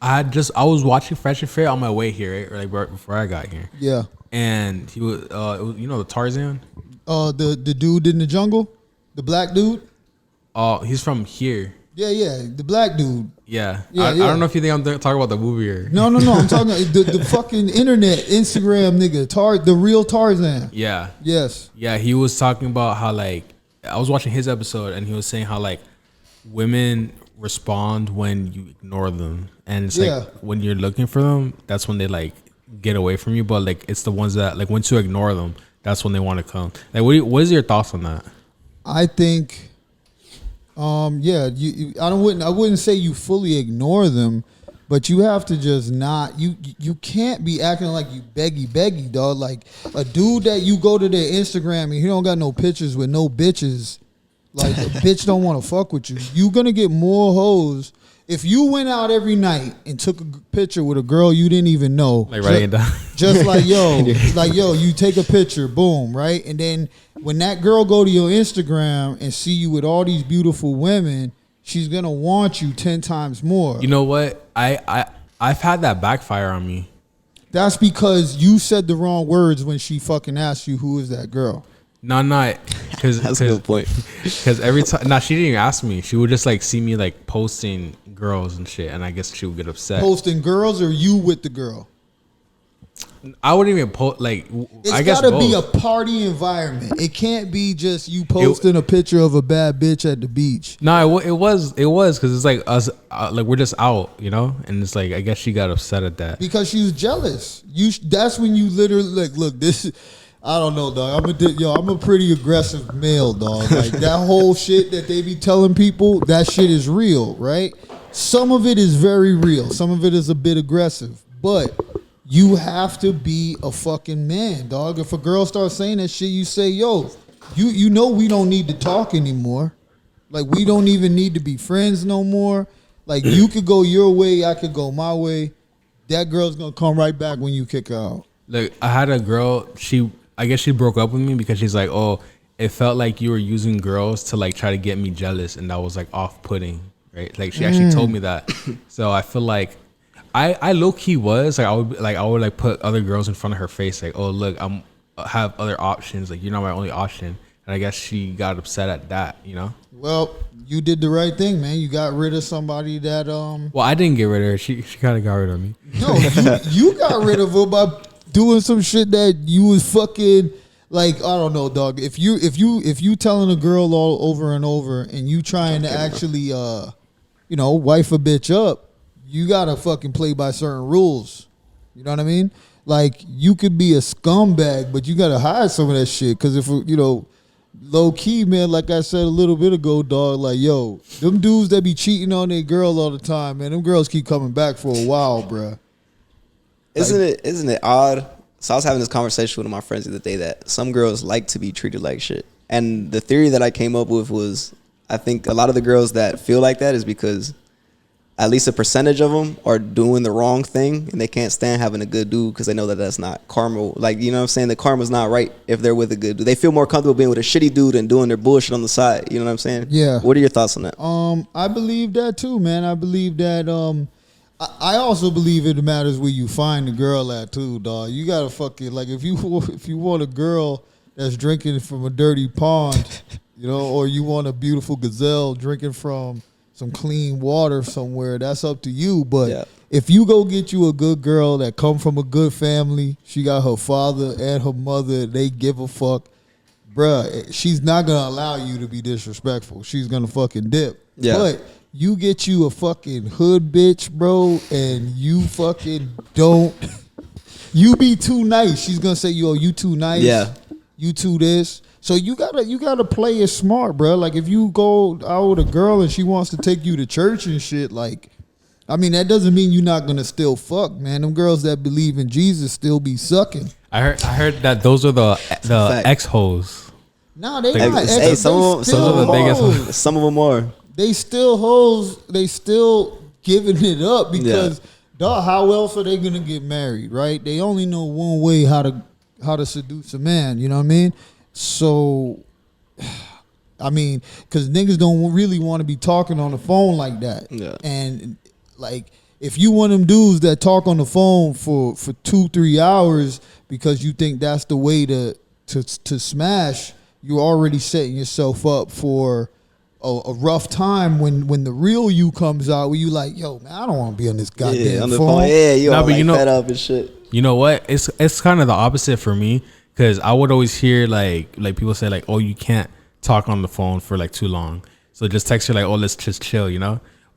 I was watching Fresh and Fit on my way here, right? Or like right before I got here. Yeah. And he was, you know, the Tarzan? The dude in the jungle? The black dude? Oh, he's from here. Yeah, the black dude. Yeah. I don't know if you think I'm talking about the movie or... No, I'm talking the fucking internet, Instagram nigga, the real Tarzan. Yeah. Yes. Yeah, he was talking about how, like, I was watching his episode, and he was saying how, like, women respond when you ignore them. And it's like, when you're looking for them, that's when they, like, get away from you. But, like, it's the ones that, like, once you ignore them, that's when they want to come. Like, what is your thoughts on that? I think... I wouldn't say you fully ignore them, but you have to just not, you can't be acting like you beggy, dog. Like a dude that you go to their Instagram and he don't got no pictures with no bitches, like a bitch don't want to fuck with you. You gonna get more hoes if you went out every night and took a picture with a girl you didn't even know. Like writing it down. Just like, yo, you take a picture, boom, right? And then when that girl go to your Instagram and see you with all these beautiful women, she's going to want you 10 times more. You know what? I've had that backfire on me. That's because you said the wrong words when she fucking asked you, who is that girl? No, not because That's a good point. Because every time, she didn't even ask me. She would just like see me like posting girls and shit, and I guess she would get upset. Posting girls or you with the girl? I wouldn't even post like. I guess gotta both. be a party environment. It can't be just you posting a picture of a bad bitch at the beach. No, it was because it's like us, like we're just out, you know, and it's like I guess she got upset at that because she was jealous. That's when you literally like, look, this. I don't know, dog. I'm a pretty aggressive male, dog. Like that whole shit that they be telling people, that shit is real, right? Some of it is very real. Some of it is a bit aggressive, but you have to be a fucking man, dog. If a girl starts saying that shit, you say, yo, you know we don't need to talk anymore. Like we don't even need to be friends no more. Like you could go your way, I could go my way. That girl's gonna come right back when you kick her out. Like I had a girl, I guess she broke up with me because she's like, oh, it felt like you were using girls to like try to get me jealous, and that was like off-putting, right? Like she actually told me that. So I feel like I low key was like I would put other girls in front of her face, like, oh look, I have other options, like you're not my only option. And I guess she got upset at that, you know. Well, you did the right thing, man. You got rid of somebody that Well, I didn't get rid of her. She kind of got rid of me. No, you got rid of her by doing some shit that you was fucking like, I don't know, dog. If you telling a girl all over and over and you trying to actually wife a bitch up, you gotta fucking play by certain rules. You know what I mean? Like you could be a scumbag, but you gotta hide some of that shit. Cause if low key, man, like I said a little bit ago, dog, like yo, them dudes that be cheating on their girl all the time, man, them girls keep coming back for a while, bruh. Isn't it odd? So I was having this conversation with one of my friends the other day that some girls like to be treated like shit. And the theory that I came up with was, I think a lot of the girls that feel like that is because at least a percentage of them are doing the wrong thing and they can't stand having a good dude because they know that that's not karma. Like, you know what I'm saying? The karma's not right if they're with a good dude. They feel more comfortable being with a shitty dude and doing their bullshit on the side. You know what I'm saying? Yeah. What are your thoughts on that? I believe that too, man. I believe that I also believe it matters where you find the girl at too, dog. You gotta fucking like if you want a girl that's drinking from a dirty pond, or you want a beautiful gazelle drinking from some clean water somewhere, that's up to you. But if you go get you a good girl that come from a good family, she got her father and her mother, they give a fuck, bruh, she's not gonna allow you to be disrespectful. She's gonna fucking dip. Yeah. But you get you a fucking hood bitch, bro, and you fucking don't. You be too nice. She's gonna say, "Yo, you too nice. Yeah, you too this." So you gotta play it smart, bro. Like if you go out with a girl and she wants to take you to church and shit, like, I mean, that doesn't mean you're not gonna still fuck, man. Them girls that believe in Jesus still be sucking. I heard that those are the ex hoes. No, they Like, not. hey, some of them hoes. Some of them are. They still hoes. They still giving it up because, dog, how else are they gonna get married, right? They only know one way how to seduce a man. You know what I mean? So, I mean, because niggas don't really want to be talking on the phone like that. Yeah. And like, if you one of them dudes that talk on the phone for 2-3 hours because you think that's the way to smash, you're already setting yourself up for a rough time when the real you comes out, where you like, yo, man, I don't want to be on this goddamn on the phone. you Nah, all but like you know- fed up and shit. You know what? It's kind of the opposite for me because I would always hear like people say like, oh, you can't talk on the phone for like too long, so just text her like, oh, let's just chill,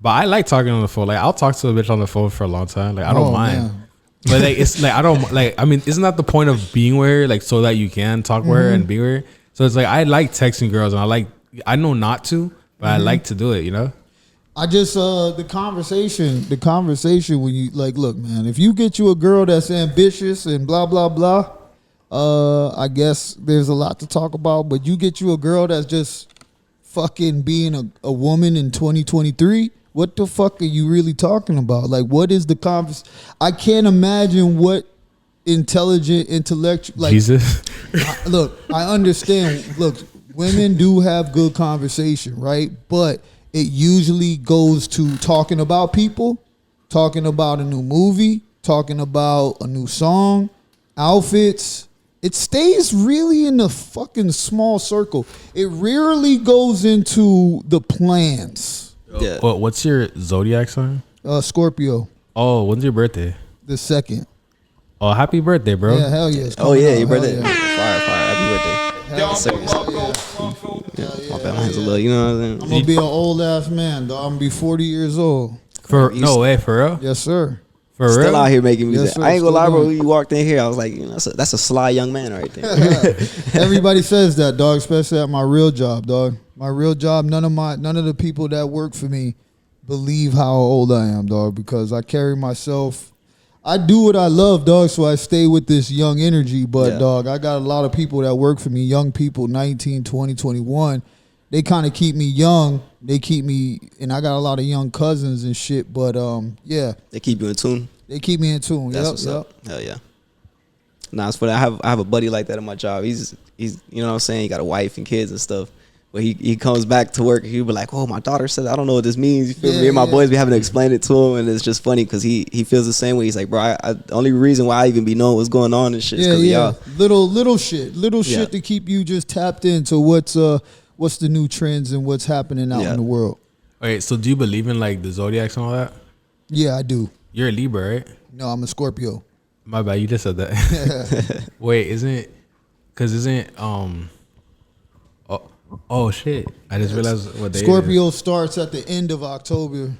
But I like talking on the phone. Like I'll talk to a bitch on the phone for a long time. Like I don't mind. Man. But like it's like I don't like. I mean, isn't that the point of being with her? Like so that you can talk with her and be with her. So it's like I like texting girls and I know not to, but I like to do it. I just the conversation when you like, look, man, if you get you a girl that's ambitious and blah blah blah, I guess there's a lot to talk about. But you get you a girl that's just fucking being a woman in 2023. What the fuck are you really talking about? Like, what is the I can't imagine what intellectual like. Jesus. Look, I understand. Look, women do have good conversation, right? But it usually goes to talking about people, talking about a new movie, talking about a new song, outfits. it stays really in the fucking small circle. It rarely goes into the plans. Yeah. Well, what's your zodiac sign? Scorpio, Oh, when's your birthday? the 2nd. Oh, happy birthday, bro. Yeah, hell yeah. It's Oh coming yeah, up. your Hell birthday. yeah. Fire. Happy birthday. Hell Sir, yeah. My bad, my hands a little. You know what I'm I'm saying? gonna be an old ass man, dog. I'm gonna be 40 years old. No way, for real? Yes, sir. For Still real? out here making music. Yes, sir, I ain't gonna lie, still bro. doing When you walked in here, I was like, you know, that's a sly young man right there. Everybody says that, dog, especially at my real job, dog. My real job, none of the people that work for me believe how old I am, dog, because I carry myself. I do what I love, dog, so I stay with this young energy. But, Yeah. dog, I got a lot of people that work for me, young people, 19, 20, 21. They kind of keep me young. They keep me, and I got a lot of young cousins and shit. But, yeah, They keep you in tune. they keep me in tune. That's Yep, what's yep. up. Hell yeah. Nah, it's funny. I have a buddy like that at my job. He's you know what I'm saying. He got a wife and kids and stuff. But he comes back to work and he'll be like, "Oh, my daughter said I don't know what this means." You feel me? Yeah, Me and my yeah. boys be having to explain it to him, and it's just funny because he feels the same way. He's like, "Bro, the only reason why I even be knowing what's going on and shit is Yeah, because yeah. of y'all." Little shit Yeah. to keep you just tapped into what's the new trends and what's happening out Yeah. in the world. Wait, so do you believe in like the zodiacs and all that? Yeah, I do. You're a Libra, right? No, I'm a Scorpio. My bad, you just said that. Wait, oh shit. I just realized what day it is. Scorpio starts at the end of October,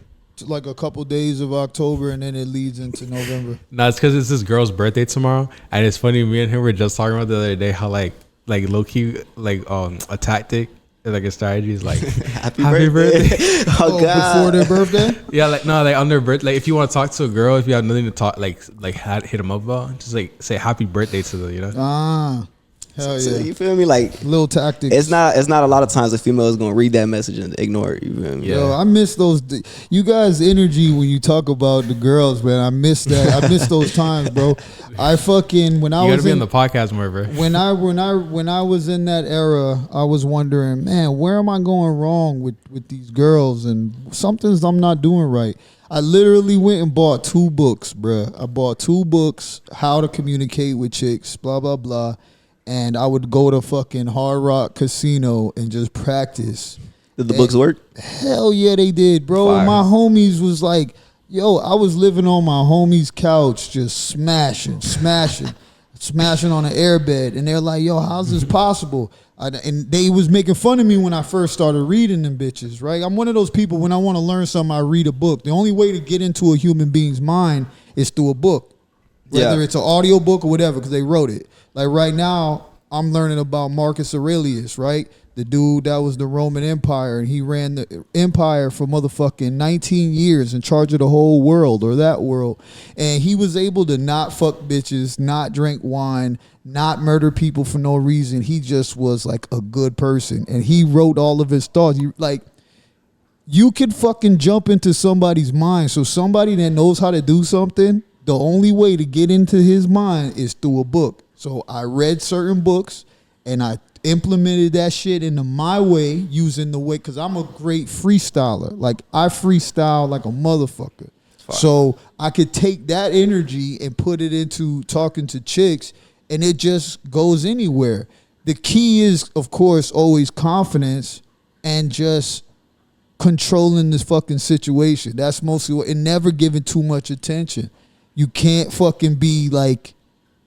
like a couple days of October, and then it leads into November. No, it's because it's this girl's birthday tomorrow, and it's funny. Me and him were just talking about the other day how like low key a tactic, like a strategy is like Happy birthday. Oh God. Before their birthday? yeah, like no, like on their birthday. Like if you want to talk to a girl, if you have nothing to talk, hit them up about, just like say happy birthday to them, you know. Ah, hell So, yeah. you feel me? Like Little tactics. it's not a lot of times a female is gonna read that message and ignore it. You feel me? Yeah. Yo, I miss those. You guys' energy when you talk about the girls, man. I miss that. I miss those times, bro. I fucking when I You gotta was be in on the podcast more, bro. when I was in that era, I was wondering, man, where am I going wrong with these girls and something's I'm not doing right. I literally went and bought 2 books, bruh. I bought 2 books, How to Communicate with Chicks, blah blah blah, and I would go to fucking Hard Rock Casino and just practice. Did the books work? Hell yeah, they did, bro. Fire. My homies was like, yo, I was living on my homie's couch, just smashing on the airbed, and they're like, yo, how's this possible? And they was making fun of me when I first started reading them bitches, right? I'm one of those people, when I want to learn something, I read a book. The only way to get into a human being's mind is through a book, whether Yeah. it's an audio book or whatever, because they wrote it. Like right now, I'm learning about Marcus Aurelius, right? The dude that was the Roman Empire, and he ran the empire for motherfucking 19 years in charge of the whole world or that world. And he was able to not fuck bitches, not drink wine, not murder people for no reason. He just was like a good person. And he wrote all of his thoughts. You could fucking jump into somebody's mind. So somebody that knows how to do something, the only way to get into his mind is through a book. So I read certain books and I implemented that shit into my way, using the way, because I'm a great freestyler. Like I freestyle like a motherfucker. So I could take that energy and put it into talking to chicks, and it just goes anywhere. The key is, of course, always confidence and just controlling this fucking situation. That's mostly what, and never giving too much attention. You can't fucking be like,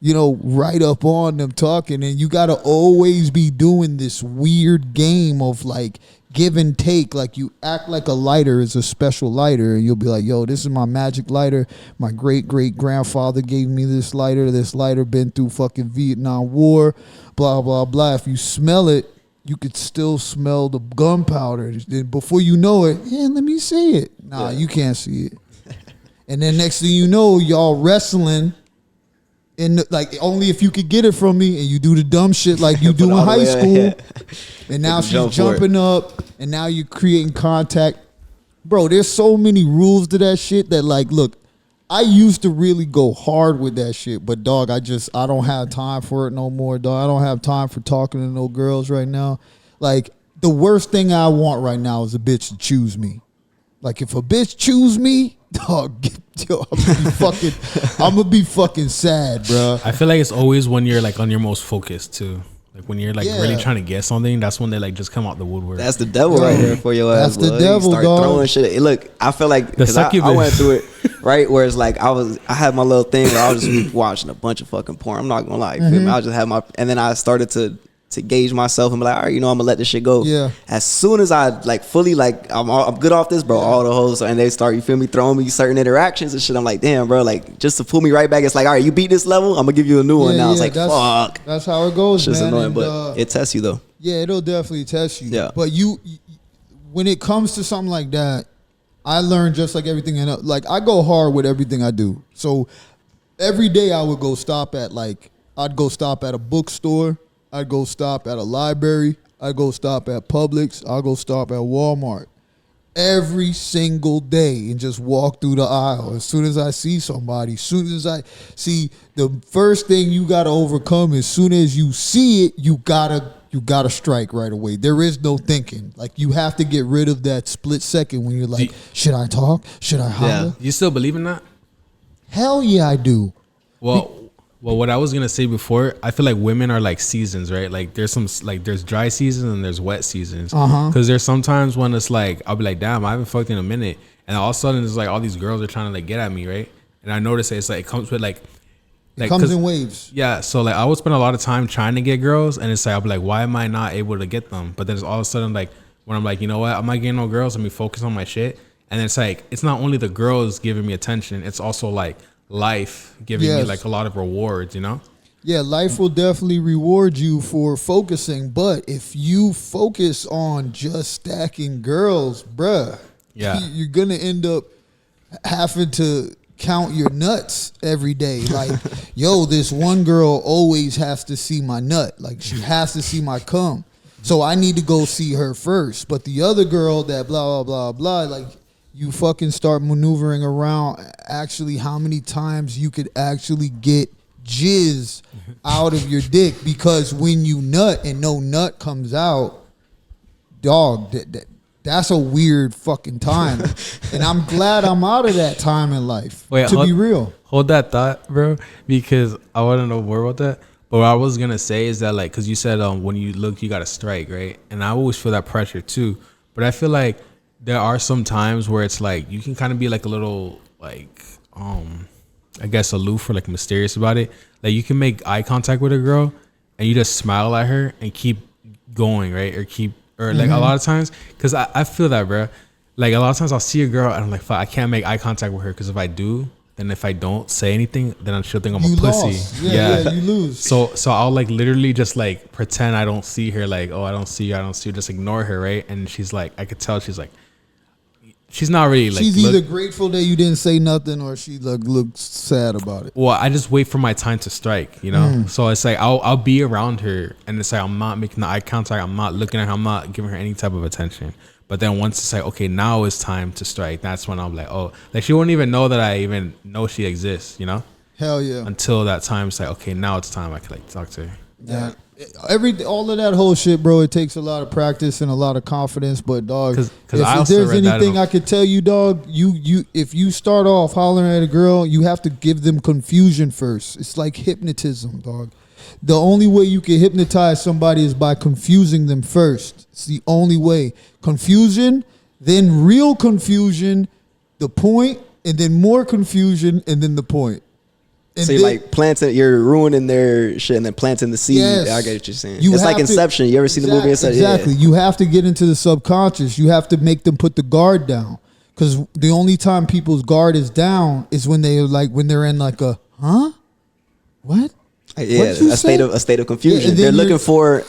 right up on them talking, and you gotta always be doing this weird game of like give and take. Like you act like a lighter is a special lighter, and you'll be like, yo, this is my magic lighter. My great grandfather gave me this lighter. This lighter been through fucking Vietnam War, blah blah blah. If you smell it, you could still smell the gunpowder. Then before you know it, let me see it. Nah, you can't see it. And then next thing you know, y'all wrestling. And like only if you could get it from me, and you do the dumb shit like you do in high school, and now she's jumping up, and now you're creating contact, bro. There's so many rules to that shit that like, look, I used to really go hard with that shit, but dog, I don't have time for it no more, dog. I don't have time for talking to no girls right now. Like the worst thing I want right now is a bitch to choose me. Like if a bitch choose me, dog, yo, I'm gonna be fucking sad, bro. I feel like it's always when you're like on your most focused too. Like when you're like really trying to get something, that's when they like just come out the woodwork. That's the devil right there for your ass. That's the boy. devil, You start dog. throwing shit. Look, I feel like because I went through it right where it's like I had my little thing where I was just watching a bunch of fucking porn. I'm not gonna lie, you feel me? I just had my, and then I started to gauge myself and be like, all right, you know, I'm gonna let this shit go. Yeah. As soon as I like fully like I'm good off this, bro. All the hoes and they start, you feel me, throwing me certain interactions and shit. I'm like, damn, bro, like just to pull me right back. It's like, all right, you beat this level, I'm gonna give you a new one. Now it's like, fuck. That's how it goes, It's just man. annoying, And, but it tests you though. yeah, it'll definitely test you. Yeah. But you, when it comes to something like that, I learned just like everything. Like I go hard with everything I do. So every day I would go stop at I'd go stop at a bookstore. I'd go stop at a library. I'd go stop at Publix. I'll go stop at Walmart. Every single day and just walk through the aisle. As soon as I see somebody, as soon as I see, the first thing you gotta overcome, as soon as you see it, you gotta strike right away. There is no thinking. Like you have to get rid of that split second when you're like, should I talk? Should I holler? You still believe in that? Hell yeah, I do. Well, what I was gonna say before, I feel like women are like seasons, right? Like there's there's dry seasons and there's wet seasons. Because there's sometimes when it's like I'll be like, damn, I haven't fucked in a minute, and all of a sudden it's like all these girls are trying to like get at me, right? And I notice it's like it comes with like It comes in waves. Yeah, so like I would spend a lot of time trying to get girls, and it's like I'll be like, why am I not able to get them? But then it's all of a sudden like when I'm like, you know what, I'm not getting no girls. Let me focus on my shit. And it's like it's not only the girls giving me attention, it's also like life giving me like a lot of rewards, you know? Yeah, life will definitely reward you for focusing, but if you focus on just stacking girls, bruh, you're gonna end up having to count your nuts every day. Like, yo, this one girl always has to see my nut. Like, she has to see my cum. So I need to go see her first. But the other girl that blah, blah, blah, blah, like, you fucking start maneuvering around actually how many times you could actually get jizz out of your dick, because when you nut and no nut comes out, dog, that's a weird fucking time. And I'm glad I'm out of that time in life. Wait, to be real. Hold that thought, bro, because I want to know more about that. But what I was going to say is that, like, because you said when you look, you got to strike, right? And I always feel that pressure too. But I feel like there are some times where it's like you can kind of be like a little like I guess aloof or like mysterious about it. Like you can make eye contact with a girl and you just smile at her and keep going, right? Or like a lot of times, because I feel that, bro. Like a lot of times I'll see a girl and I'm like, fuck, I can't make eye contact with her, because if I do, then if I don't say anything, then she'll think I'm a pussy. Lost. Yeah, you lose. So I'll like literally just like pretend I don't see her, like, oh, I don't see you, just ignore her, right? And she's like, I could tell she's like, she's not really like. She's either grateful that you didn't say nothing, or she looks sad about it. Well, I just wait for my time to strike, you know. So it's like I'll be around her, and it's like I'm not making the eye contact, I'm not looking at her, I'm not giving her any type of attention. But then once it's like, okay, now it's time to strike, that's when I'm like, oh, like she won't even know that I even know she exists, you know. Hell yeah. Until that time, it's like, okay, now it's time I can like talk to her. Yeah. All of that whole shit, bro, it takes a lot of practice and a lot of confidence. But dog, if there's anything I could tell you, dog, you if you start off hollering at a girl, you have to give them confusion first. It's like hypnotism, dog. The only way you can hypnotize somebody is by confusing them first. It's the only way. Confusion, then real confusion, the point, and then more confusion, and then the point. And so you're like planting, you're ruining their shit and then planting the seed. Yes. I get what you're saying. It's like Inception. You ever seen the movie Inception? Exactly. Yeah. You have to get into the subconscious. You have to make them put the guard down. Because the only time people's guard is down is when they're in like a, huh? What? Yeah, a state of confusion. They're looking for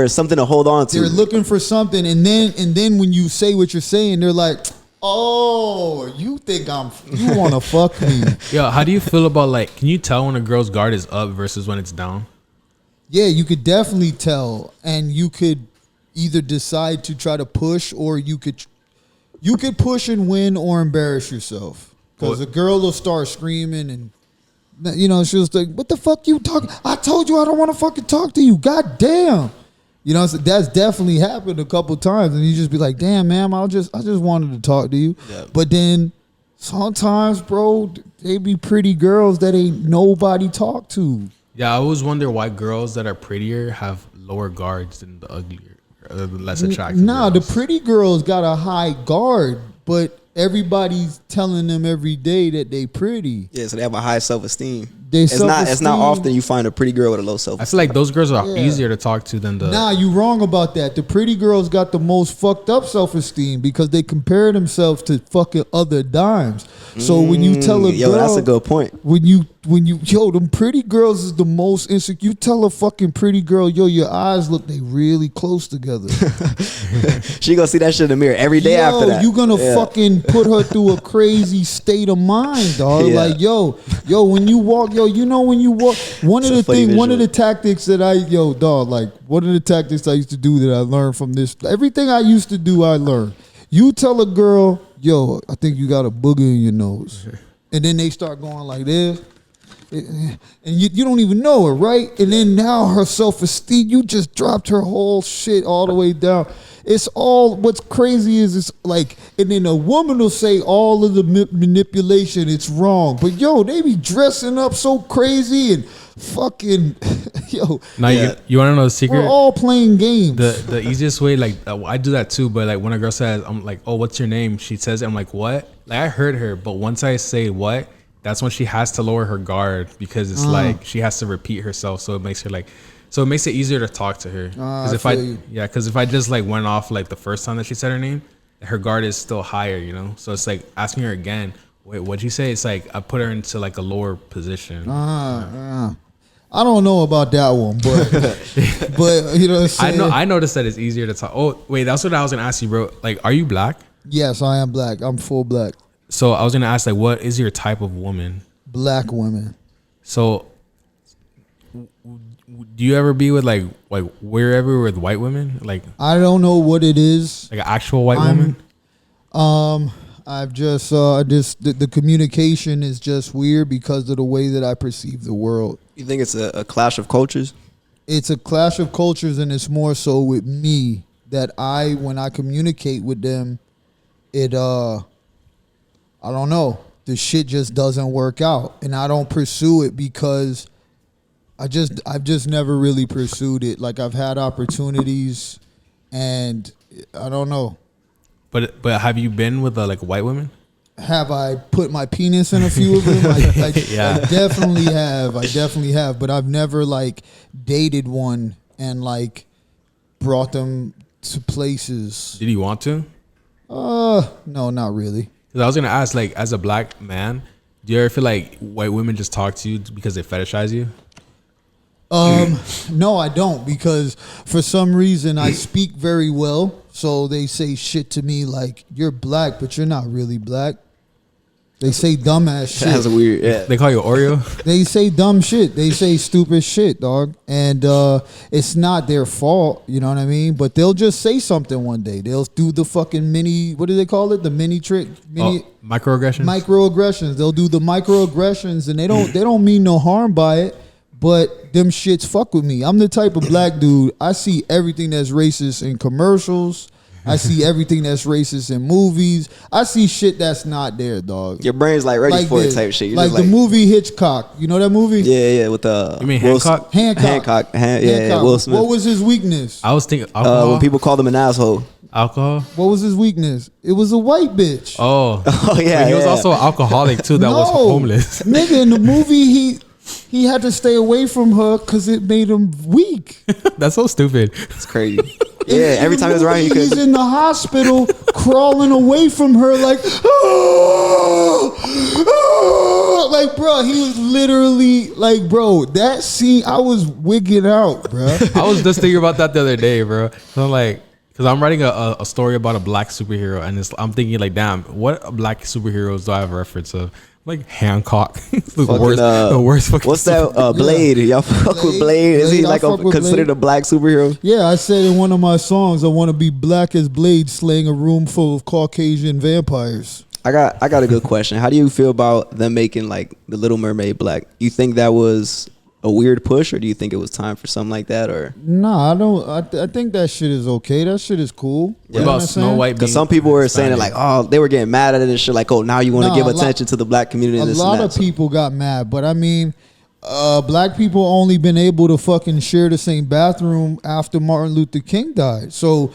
something to hold on to. They're looking for something, and then when you say what you're saying, they're like, oh, you think you want to fuck me? Yo, how do you feel about, like, can you tell when a girl's guard is up versus when it's down? Yeah, you could definitely tell, and you could either decide to try to push, or you could push and win or embarrass yourself, because a girl will start screaming and. You know, she was like, what the fuck you talking? I told you I don't want to fucking talk to you. God damn. You know, so that's definitely happened a couple times. And you just be like, damn, ma'am, I just wanted to talk to you. Yeah. But then Sometimes, bro, they be pretty girls that ain't nobody talk to. Yeah, I always wonder why girls that are prettier have lower guards than the uglier, or the less attractive. Nah, girls. the pretty girls got a high guard, but everybody's telling them every day that they pretty. Yeah, so they have a high self-esteem. They It's not self-esteem- often you find a pretty girl with a low I self-esteem. feel like those girls are Yeah. easier to talk to than the. Nah, you wrong about that. The pretty girls got the most fucked up self-esteem because they compare themselves to fucking other dimes. So when you tell a girl, that's a good point. when you them pretty girls is the most insecure. You tell a fucking pretty girl, yo, your eyes look they really close together. She gonna see that shit in the mirror every day after that. You gonna Yeah. fucking put her through a crazy state of mind, dog. Yeah. Like, yo, when you walk, you know when you walk. One It's of a the funny things, one of visual. the tactics that one of the tactics I used to do that I learned from this. Everything I used to do, I learned. You tell a girl, yo, I think you got a booger in your nose, and then they start going like this. And you don't even know her, right? And then now her self-esteem, you just dropped her whole shit all the way down. It's all, what's crazy is it's like, and then a woman will say all of the manipulation, it's wrong. But yo, they be dressing up so crazy and fucking, yo, Now Yeah. you want to know the secret? we're all playing games. The easiest way, like I do that too, but like when a girl says, I'm like, oh, what's your name? She says it, I'm like, what? Like I heard her, but once I say what, that's when she has to lower her guard because it's like she has to repeat herself, so it makes her so it makes it easier to talk to her. Because if if I just like went off like the first time that she said her name, her guard is still higher, you know. So it's like asking her again, wait, what'd you say? It's like I put her into like a lower position. I don't know about that one, but but you know what I'm saying? I noticed that it's easier to talk. Oh wait, that's what I was gonna ask you, bro. Like, are you black? Yes, I am black. I'm full black. So I was gonna ask, like, what is your type of woman? Black women. So, do you ever be with like wherever with white women, like I don't know what it is. an actual white I'm- woman? I've just the communication is just weird because of the way that I perceive the world. You think it's a clash of cultures? It's a clash of cultures, and it's more so with me that when I communicate with them, it I don't know, the shit just doesn't work out, and I don't pursue it because I've just never really pursued it. Like I've had opportunities, and I don't know. But have you been with like white women? Have I put my penis in a few of them? Yeah. I definitely have. I definitely have. But I've never like dated one and like brought them to places. Did you want to? No, not really. 'Cause I was gonna ask, like, as a black man, do you ever feel like white women just talk to you because they fetishize you? No, I don't, because for some reason I speak very well. So they say shit to me like, you're black, but you're not really black. They say dumbass shit. That's weird. Yeah. They call you Oreo. They say dumb shit. They say stupid shit, dog. And it's not their fault, you know what I mean? But they'll just say something one day. They'll do the fucking mini, what do they call it? The mini trick? Microaggressions. Microaggressions. They'll do the microaggressions, and they don't mean no harm by it, but them shits fuck with me. I'm the type of black dude, I see everything that's racist in commercials. I see everything that's racist in movies. I see shit that's not there, dog. Your brain's like ready for this. it type shit. You're Like just the movie Hitchcock. You know that movie? Yeah, with the. You mean Will Hancock? Hancock. Yeah, Will Smith. What was his weakness? I was thinking alcohol. When people called him an asshole. Alcohol. What was his weakness? It was a white bitch. Oh, Oh yeah, But he was yeah. also an alcoholic too. That was homeless. Nigga, in the movie, he had to stay away from her because it made him weak. That's so stupid. It's crazy. Yeah, every time he was around, he He's could. in the hospital crawling away from her like, like, bro, he was literally like, bro, that scene, I was wigging out, bro. I was just thinking about that the other day, bro. So I'm like, because I'm writing a story about a black superhero, and I'm thinking like, damn, what black superheroes do I have a reference of? Like Hancock, the worst fucking. What's that? Blade. Y'all fuck with Blade? Is he Blade, I like fuck with considered Blade. a black superhero? Yeah, I said in one of my songs, I want to be black as Blade slaying a room full of Caucasian vampires. I got a good question. How do you feel about them making like the Little Mermaid black? You think that was a weird push, or do you think it was time for something like that? Or Nah, I don't. I think that shit is okay. That shit is cool. What about Snow White? because some people were saying it like, oh, they were getting mad at it and shit. Like, oh, now you want to Nah, give a lot- attention to the black community. A And this lot and of that. people got mad, but I mean, black people only been able to fucking share the same bathroom after Martin Luther King died. So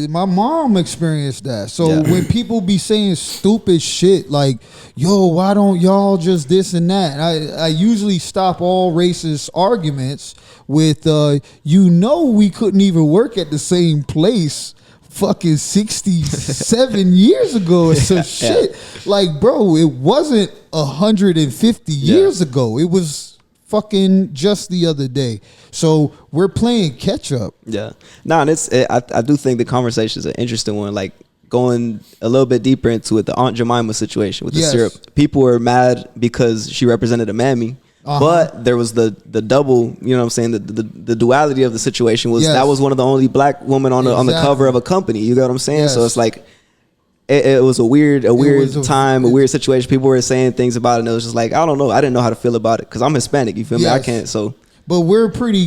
my mom experienced that. So Yeah. when people be saying stupid shit like, yo, why don't y'all just this and that? I usually stop all racist arguments with, we couldn't even work at the same place fucking 67 years ago or some shit. Like, bro, it wasn't 150 years ago. It was fucking just the other day. So we're playing catch up. Yeah. No, and I do think the conversation is an interesting one. Like, going a little bit deeper into it, the Aunt Jemima situation with the Yes. syrup. People were mad because she represented a mammy. But there was the double, you know what I'm saying? The duality of the situation was Yes. that was one of the only black women on the Exactly. cover of a company. You get what I'm saying? Yes. So it's like it was a weird time, a weird situation. People were saying things about it, and it was just like, I don't know. I didn't know how to feel about it because I'm Hispanic. You feel me? I Yes. can't. So But we're pretty,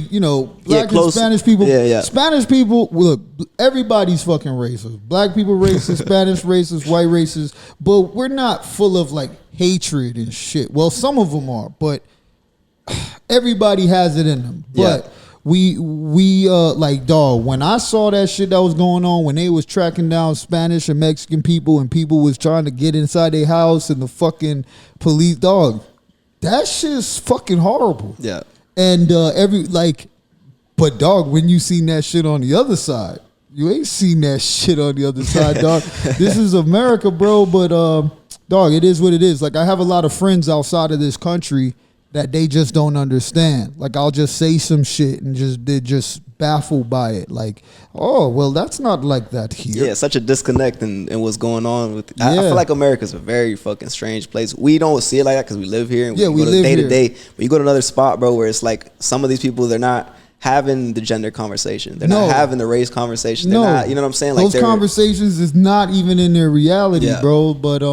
black close. and Spanish people. Yeah, yeah. Spanish people, look, everybody's fucking racist. Black people racist, Spanish racist, white racist. But we're not full of like hatred and shit. Well, some of them are, but everybody has it in them. But we like, dog, when I saw that shit that was going on, when they was tracking down Spanish and Mexican people and people was trying to get inside their house and the fucking police, dog, that shit is fucking horrible. yeah. And but dog, when you seen that shit on the other side, you ain't seen that shit on the other side, dog. This is America, bro. But dog, it is what it is. Like, I have a lot of friends outside of this country that they just don't understand. Like, I'll just say some shit and they're just baffled by it. Like, oh, well, that's not like that here. Yeah, such a disconnect in what's going on with. I Yeah. feel like America's a very fucking strange place. We don't see it like that because we live here and Yeah, we go to live day here. to day. But you go to another spot, bro, where it's like some of these people, they're not having the gender conversation. They're No. not having the race conversation. They're No, not. You know what I'm saying? Like those they're- conversations is not even in their reality, Yeah. bro. But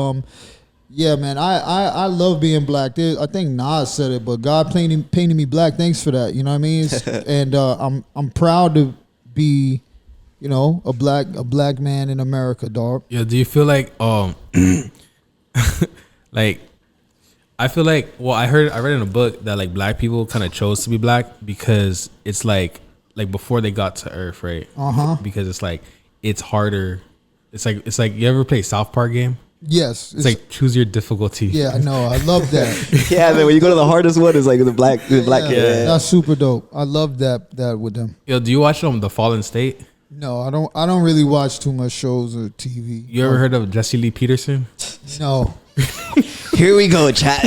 yeah, man, I love being black. I think Nas said it, but God painted me black. Thanks for that. You know what I mean? And I'm proud to be, a black man in America, dog. Yeah, do you feel like like I feel like I read in a book that like black people kind of chose to be black because it's like before they got to Earth, right? Because it's harder. It's like you ever play South Park game? Yes, It's like choose your difficulty. yeah, I know. I love that. Yeah, man. When you go to the hardest one, it's like the black. Yeah. That's super dope. I love that with them. Yo, do you watch The Fallen State? No, I don't really watch too much shows or TV. You ever heard of Jesse Lee Peterson? No. Here we go, chat.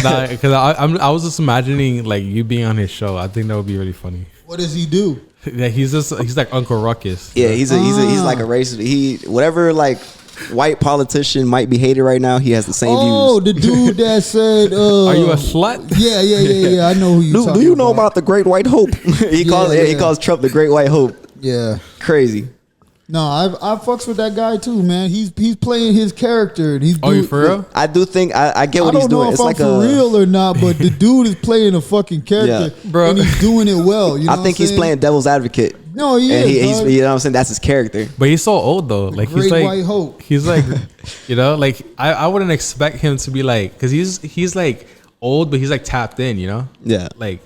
Nah, because I was just imagining like you being on his show. I think that would be really funny. What does he do? Yeah, he's like Uncle Ruckus. Yeah, he's like a racist. He whatever like white politician might be hated right now. He has the same Oh, views. the dude that said, Are you a slut? Yeah. I know who you. Do you know about the Great White Hope? he Yeah. calls Trump the Great White Hope. Yeah. Crazy. No, I fucks with that guy too, man. He's playing his character. And he's Oh, you for real? I do think I get I what he's don't know doing. if It's I'm like for real or not, but the dude is playing a fucking character, Yeah. Bro. and he's doing it well. You know I think he's playing devil's advocate. No, he And is. he's dog. you know what I'm saying? That's his character. But he's so old though. Like he's Great like White Hope. He's like, like I wouldn't expect him to be like, because he's like old, but he's like tapped in. Yeah. Like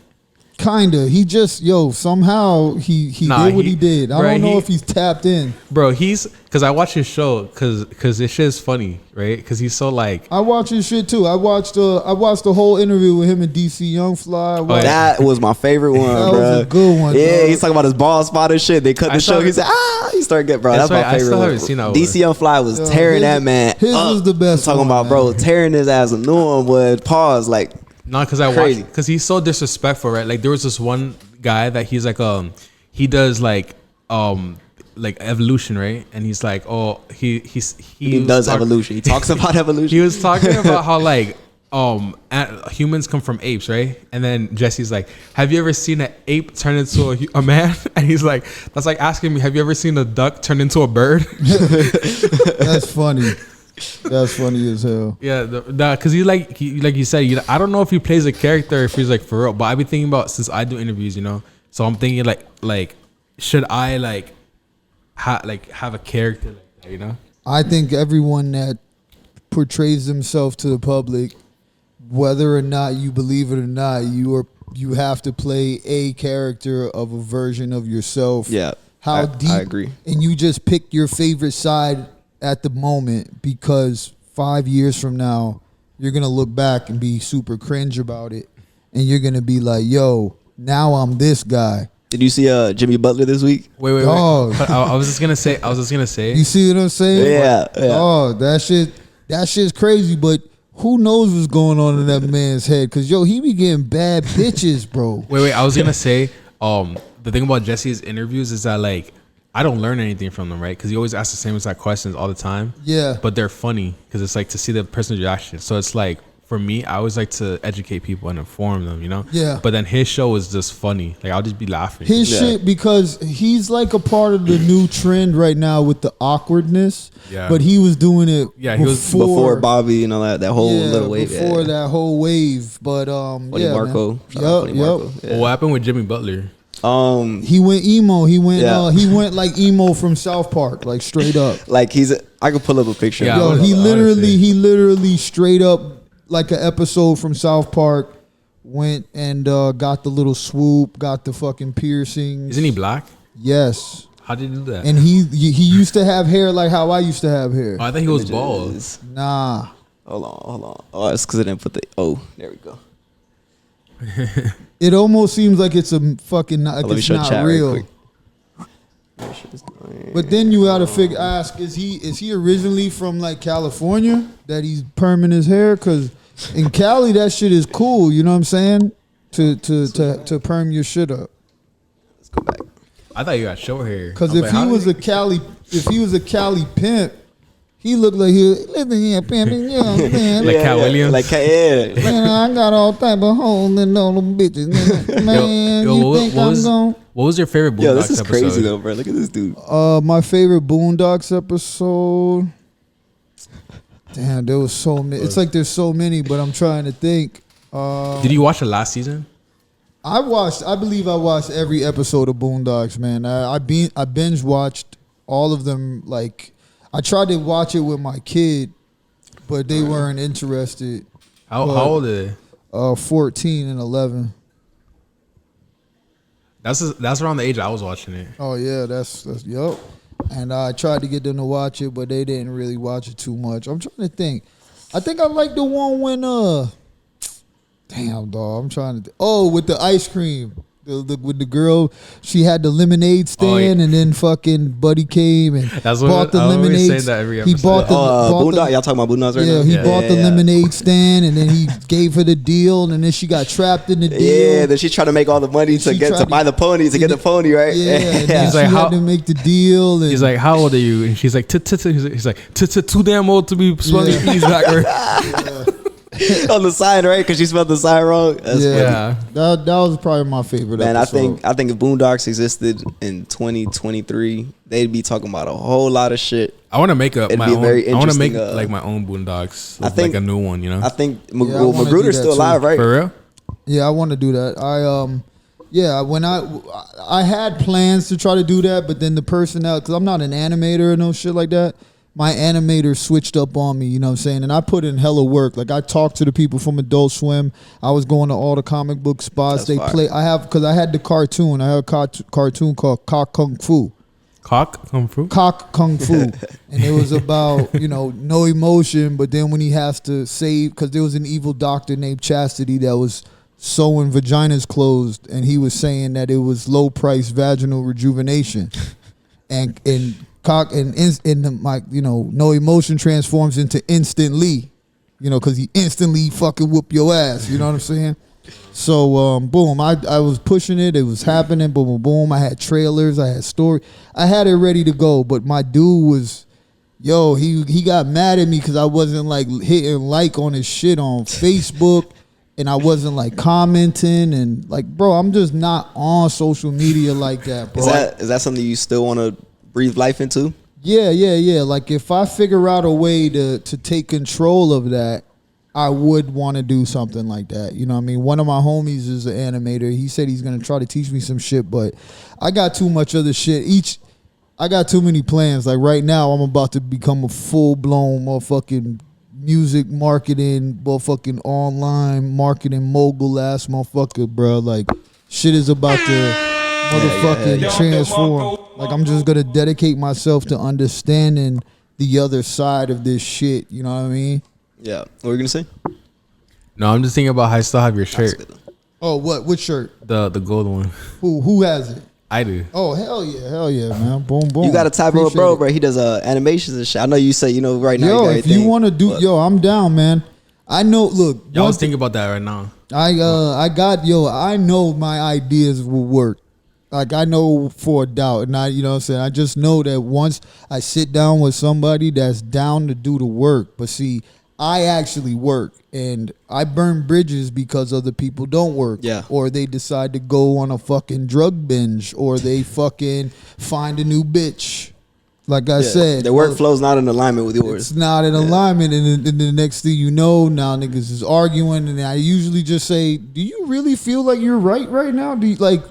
Kinda. He just somehow he Nah, did what he did. I bruh, don't know if he's tapped in. bro, because I watch his show because this shit is funny, right? Because he's so like. I watch his shit too. I watched the whole interview with him and DC Young Fly. I watched- That was my favorite one, That bro. was a good one, Yeah, dog. he's talking about his ball spot and shit. They cut I the saw show. He it. said, he started getting, bro. That's That's my why I favorite still one. haven't seen that one. DC Young Fly was Yo, tearing his- that man. his up. was the best I'm talking one, about, bro, man. tearing his ass a new one would pause. Like, No, because I Crazy. watched because he's so disrespectful, right? Like there was this one guy that he's like he does like evolution, right? And he's like, oh, he does evolution. He talks about evolution. He was talking about how like humans come from apes, right? And then Jesse's like, have you ever seen an ape turn into a man? And he's like, that's like asking me, have you ever seen a duck turn into a bird? That's funny. That's funny as hell. Yeah, because like you said, I don't know if he plays a character or if he's like for real. But I've been thinking about since I do interviews, So I'm thinking like should I have a character like that, I think everyone that portrays themselves to the public, whether or not you believe it or not, you have to play a character of a version of yourself. Yeah. How deep? I agree. And you just pick your favorite side at the moment because 5 years from now, you're going to look back and be super cringe about it. And you're going to be like, yo, now I'm this guy. Did you see Jimmy Butler this week? Wait. Oh. But I was just gonna say. You see what I'm saying? Yeah. Oh, that shit's crazy. But who knows what's going on in that man's head? Cause yo, he be getting bad bitches, bro. Wait. I was gonna say. The thing about Jesse's interviews is that like I don't learn anything from them, right? Because he always asks the same exact questions all the time. Yeah. But they're funny because it's like to see the person's reaction. So it's like for me, I always like to educate people and inform them, Yeah. But then his show is just funny. Like I'll just be laughing. His shit, because he's like a part of the new trend right now with the awkwardness. Yeah. But he was doing it. Yeah, he was Before Bobby and all that whole little wave. Before that whole wave. But Funny yeah, Marco. man. Shout out Funny Marco. Yep. Yeah. What happened with Jimmy Butler? He went emo. He went. Yeah. He went like emo from South Park, like straight up. Like I could pull up a picture. Yeah, Yo, he honestly. literally straight up like an episode from South Park went and got the little swoop, got the fucking piercings. Isn't he black? Yes. How did he do that? And he used to have hair like how I used to have hair. Oh, I thought he was bald. Nah. Hold on. Oh, it's because I didn't put the. Oh, there we go. It almost seems like it's a fucking like Let me it's show not chat real. right quick. But then you gotta ask, is he originally from like California that he's perming his hair? Cause in Cali that shit is cool, you know what I'm saying? To perm your shit up. Let's go back. I thought you got short hair. Cause I if like, he how was did a Cali pimp, he looked like he listen here pimping, you know what I'm saying? Like Cat Williams? Like Cat, yeah. Man, I got all type of holes in all them bitches. Nigga. Man, yo, you what- think what I'm was- going? What was your favorite Boondocks Yo, this is episode? crazy though, bro. Look at this dude. My favorite Boondocks episode. Damn, there was so many. It's like there's so many, but I'm trying to think. Did you watch the last season? I believe I watched every episode of Boondocks, man. I binge watched all of them. Like I tried to watch it with my kid, but they weren't interested. How old are they? 14 and 11. That's around the age I was watching it. Oh yeah, that's yup. And I tried to get them to watch it, but they didn't really watch it too much. I'm trying to think. I think I like the one when damn dog. I'm trying to. With the ice cream. With the girl, she had the lemonade stand, and then fucking Buddy came and That's what bought the I always lemonade. say that every He episode. bought the Boondock. Y'all talking about Boondocks right now? yeah, he Yeah. bought the lemonade stand, and then he gave her the deal, and then she got trapped in the deal. Yeah, then she tried to make all the money She to tried to- buy the pony to get the pony, right? Yeah, and then He's she like, had how- to make the deal. And He's like, "How old are you?" And she's like, He's like, "Too damn old to be smoking Yeah. peas back her." On the sign, right? Because she spelled the sign wrong. That's funny. Yeah. that was probably my favorite. Man, episode. I think if Boondocks existed in 2023, they'd be talking about a whole lot of shit. I want to make up It'd my be a own. very I want to make interesting, like my own Boondocks. I think- like a new one, I think I wanna do Magruder's that still too. alive, right? For real? Yeah, I want to do that. When I had plans to try to do that, but then the personnel, because I'm not an animator or no shit like that. My animator switched up on me, you know what I'm saying? And I put in hella work. Like I talked to the people from Adult Swim. I was going to all the comic book spots. That's fire. Because I had the cartoon. I had a cartoon called Cock Kung Fu. Cock come through. Cock Kung Fu. And it was about, no emotion, but then when he has to save, because there was an evil doctor named Chastity that was sewing vaginas closed, and he was saying that it was low price vaginal rejuvenation. and cock and no emotion transforms into instantly, because he instantly fucking whoop your ass. You know what I'm saying? So boom, I was pushing it. It was happening. Boom, boom, boom. I had trailers. I had story. I had it ready to go. But my dude was, he got mad at me because I wasn't like hitting like on his shit on Facebook, and I wasn't like commenting and like, bro, I'm just not on social media like that, bro. Is that something you still want to breathe life into? Yeah. Like if I figure out a way to take control of that, I would want to do something like that. You know what I mean? One of my homies is an animator. He said he's gonna try to teach me some shit, but I got too much other shit. I got too many plans. Like right now, I'm about to become a full blown motherfucking music marketing, motherfucking online marketing mogul ass motherfucker, bro. Like shit is about to motherfucking transform. Like I'm just gonna dedicate myself to understanding the other side of this shit. You know what I mean? Yeah. What were you gonna say? No, I'm just thinking about how I still have your shirt, Oh, what? Which shirt? the gold one. Who has it? I do. Oh hell yeah, man! Boom, boom. You gotta type him up, Appreciate bro. it. He does animations and shit. I know you say right now. Yo, you got if you everything, want to do, but- yo, I'm down, man. I know. Look, Y'all one was thinking about that right now. I know my ideas will work. Like I know for a doubt, and you know what I'm saying. I just know that once I sit down with somebody that's down to do the work, but see, I actually work, and I burn bridges because other people don't work. Yeah. Or they decide to go on a fucking drug binge, or they fucking find a new bitch. Like I said, the workflow's not in alignment with yours. it's not in alignment, and then the next thing you know, now niggas is arguing, and I usually just say, "Do you really feel like you're right now? Do you like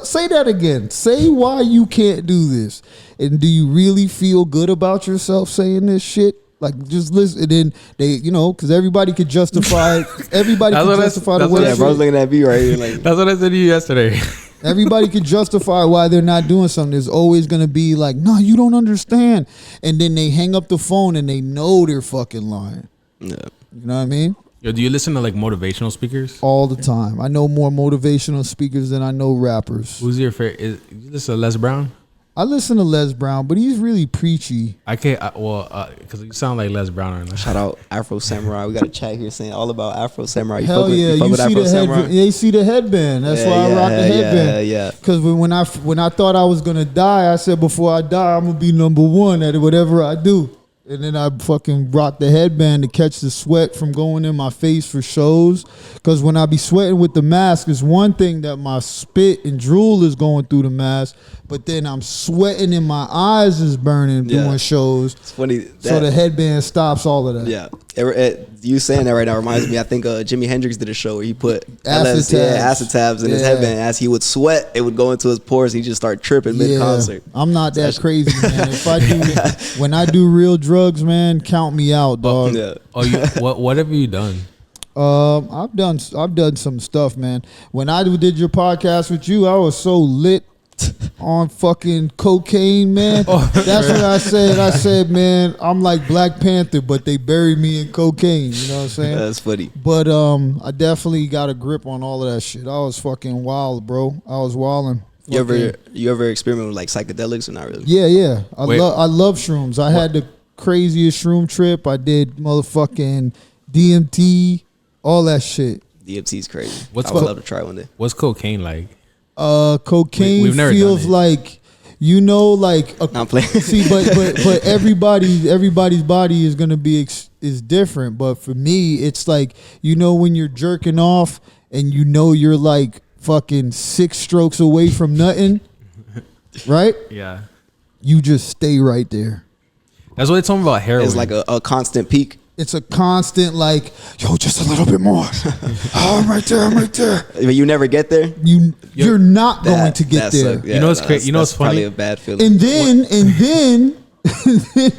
say that again? Say why you can't do this, and do you really feel good about yourself saying this shit?" Like just listen, and then they, because everybody could justify. Everybody That's could what I- justify the that's way. what Yeah, bro's looking at me right here like. That's what I said to you yesterday. Everybody can justify why they're not doing something. There's always gonna be like, no, you don't understand. And then they hang up the phone and they know they're fucking lying. Yeah. You know what I mean? Yo, do you listen to like motivational speakers? All the time. I know more motivational speakers than I know rappers. Who's your favorite? You listen to Les Brown? I listen to Les Brown, but he's really preachy. I can't. Because you sound like Les Brown right now. Shout out Afro Samurai. We got a chat here saying all about Afro Samurai. You Hell fuck with, yeah, fuck you with see Afro the Samurai? headband. They see the headband. That's why I rock the headband. Yeah. Because when I thought I was gonna die, I said before I die, I'm gonna be number one at whatever I do. And then I fucking rock the headband to catch the sweat from going in my face for shows. Because when I be sweating with the mask, it's one thing that my spit and drool is going through the mask, but then I'm sweating and my eyes is burning doing shows. It's funny. So the headband stops all of that. Yeah. You saying that right now reminds me. I think Jimi Hendrix did a show where he put Acid tabs in his headband. As he would sweat, it would go into his pores. He just start tripping mid concert. I'm not that crazy, man. If I do, when I do real drugs, man, count me out, dog. Yeah. Oh, what have you done? I've done some stuff, man. When I did your podcast with you, I was so lit on fucking cocaine, man. That's what I said. I said, man, I'm like Black Panther, but they buried me in cocaine. You know what I'm saying? That's funny. But I definitely got a grip on all of that shit. I was fucking wild, bro. I was wilding. You ever experiment with like psychedelics or not really? Yeah. I Wait. love shrooms. I had the craziest shroom trip. I did motherfucking DMT, all that shit. DMT's crazy. What's I would co- love to try one day. What's cocaine like? Cocaine We've never feels done it. like like a, I'm playing. see, but everybody's body is gonna be is different. But for me, it's like when you're jerking off and you're like fucking 6 strokes away from nothing, right? Yeah. You just stay right there. That's what they told me about heroin. It's like a constant peak. It's a constant like, yo, just a little bit more. Oh, I'm right there. But you never get there. You're not going to get there. Yeah, You know what's crazy? You know that's what's funny? Probably a bad feeling. And then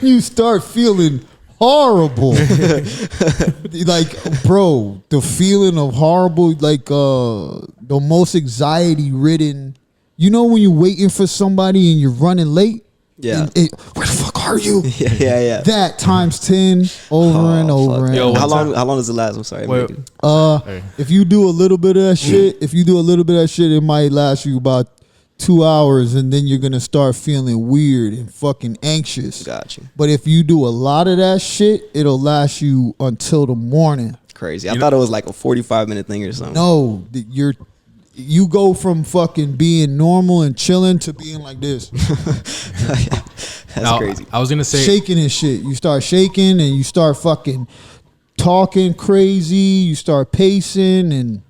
you start feeling horrible. Like, bro, the feeling of horrible, like the most anxiety ridden. When you're waiting for somebody and you're running late. Yeah. Where the fuck are you? Yeah. That times 10 over and over. And Yo, How one long does it last? I'm sorry. Wait. Megan. if you do a little bit of that shit, it might last you about 2 hours, and then you're gonna start feeling weird and fucking anxious. Got you. But if you do a lot of that shit, it'll last you until the morning. Crazy. I thought it was like a 45-minute thing or something. No, you go from fucking being normal and chilling to being like this, That's crazy. I was gonna say shaking and shit. You start shaking and you start fucking talking crazy. You start pacing and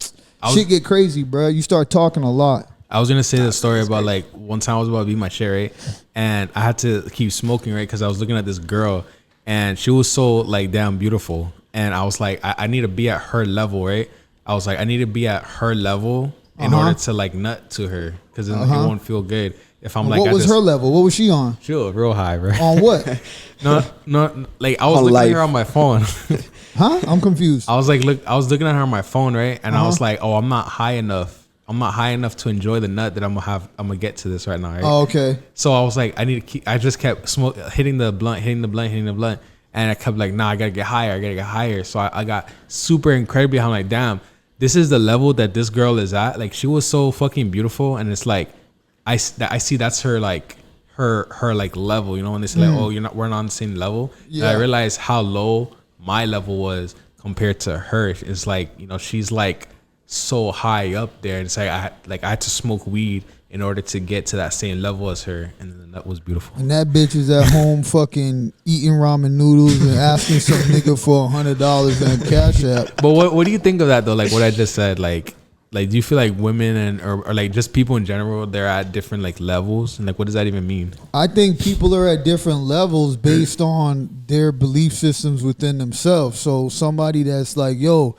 shit get crazy, bro. You start talking a lot. I was gonna say the story about like one time I was about to beat my shit, right? And I had to keep smoking, right? Because I was looking at this girl and she was so like damn beautiful. And I was like, I need to be at her level, right? I was like, I need to be at her level in order to like nut to her. Because then it won't feel good. If I'm like, what was her level? What was she on? She was real high, bro. On what? No, like I was looking at her on my phone. Huh? I'm confused. I was looking at her on my phone, right? And I was like, oh, I'm not high enough. I'm not high enough to enjoy the nut that I'm gonna get to this right now, right? Oh, okay. So I was like, I just kept hitting the blunt, and I kept like, nah, I gotta get higher. So I got super incredibly high. I'm like, damn, this is the level that this girl is at. Like, she was so fucking beautiful, and it's like, I see that's her like her like level, you know, when they say like, oh, we're not on the same level. Yeah. And I realized how low my level was compared to her. It's like, you know, she's like so high up there, and it's like I had to smoke weed in order to get to that same level as her, and that was beautiful. And that bitch is at home fucking eating ramen noodles and asking some nigga for $100 in Cash App. But what do you think of that though? Like what I just said, like do you feel like women or like just people in general, they're at different like levels, and like what does that even mean? I think people are at different levels based on their belief systems within themselves. So somebody that's like, yo,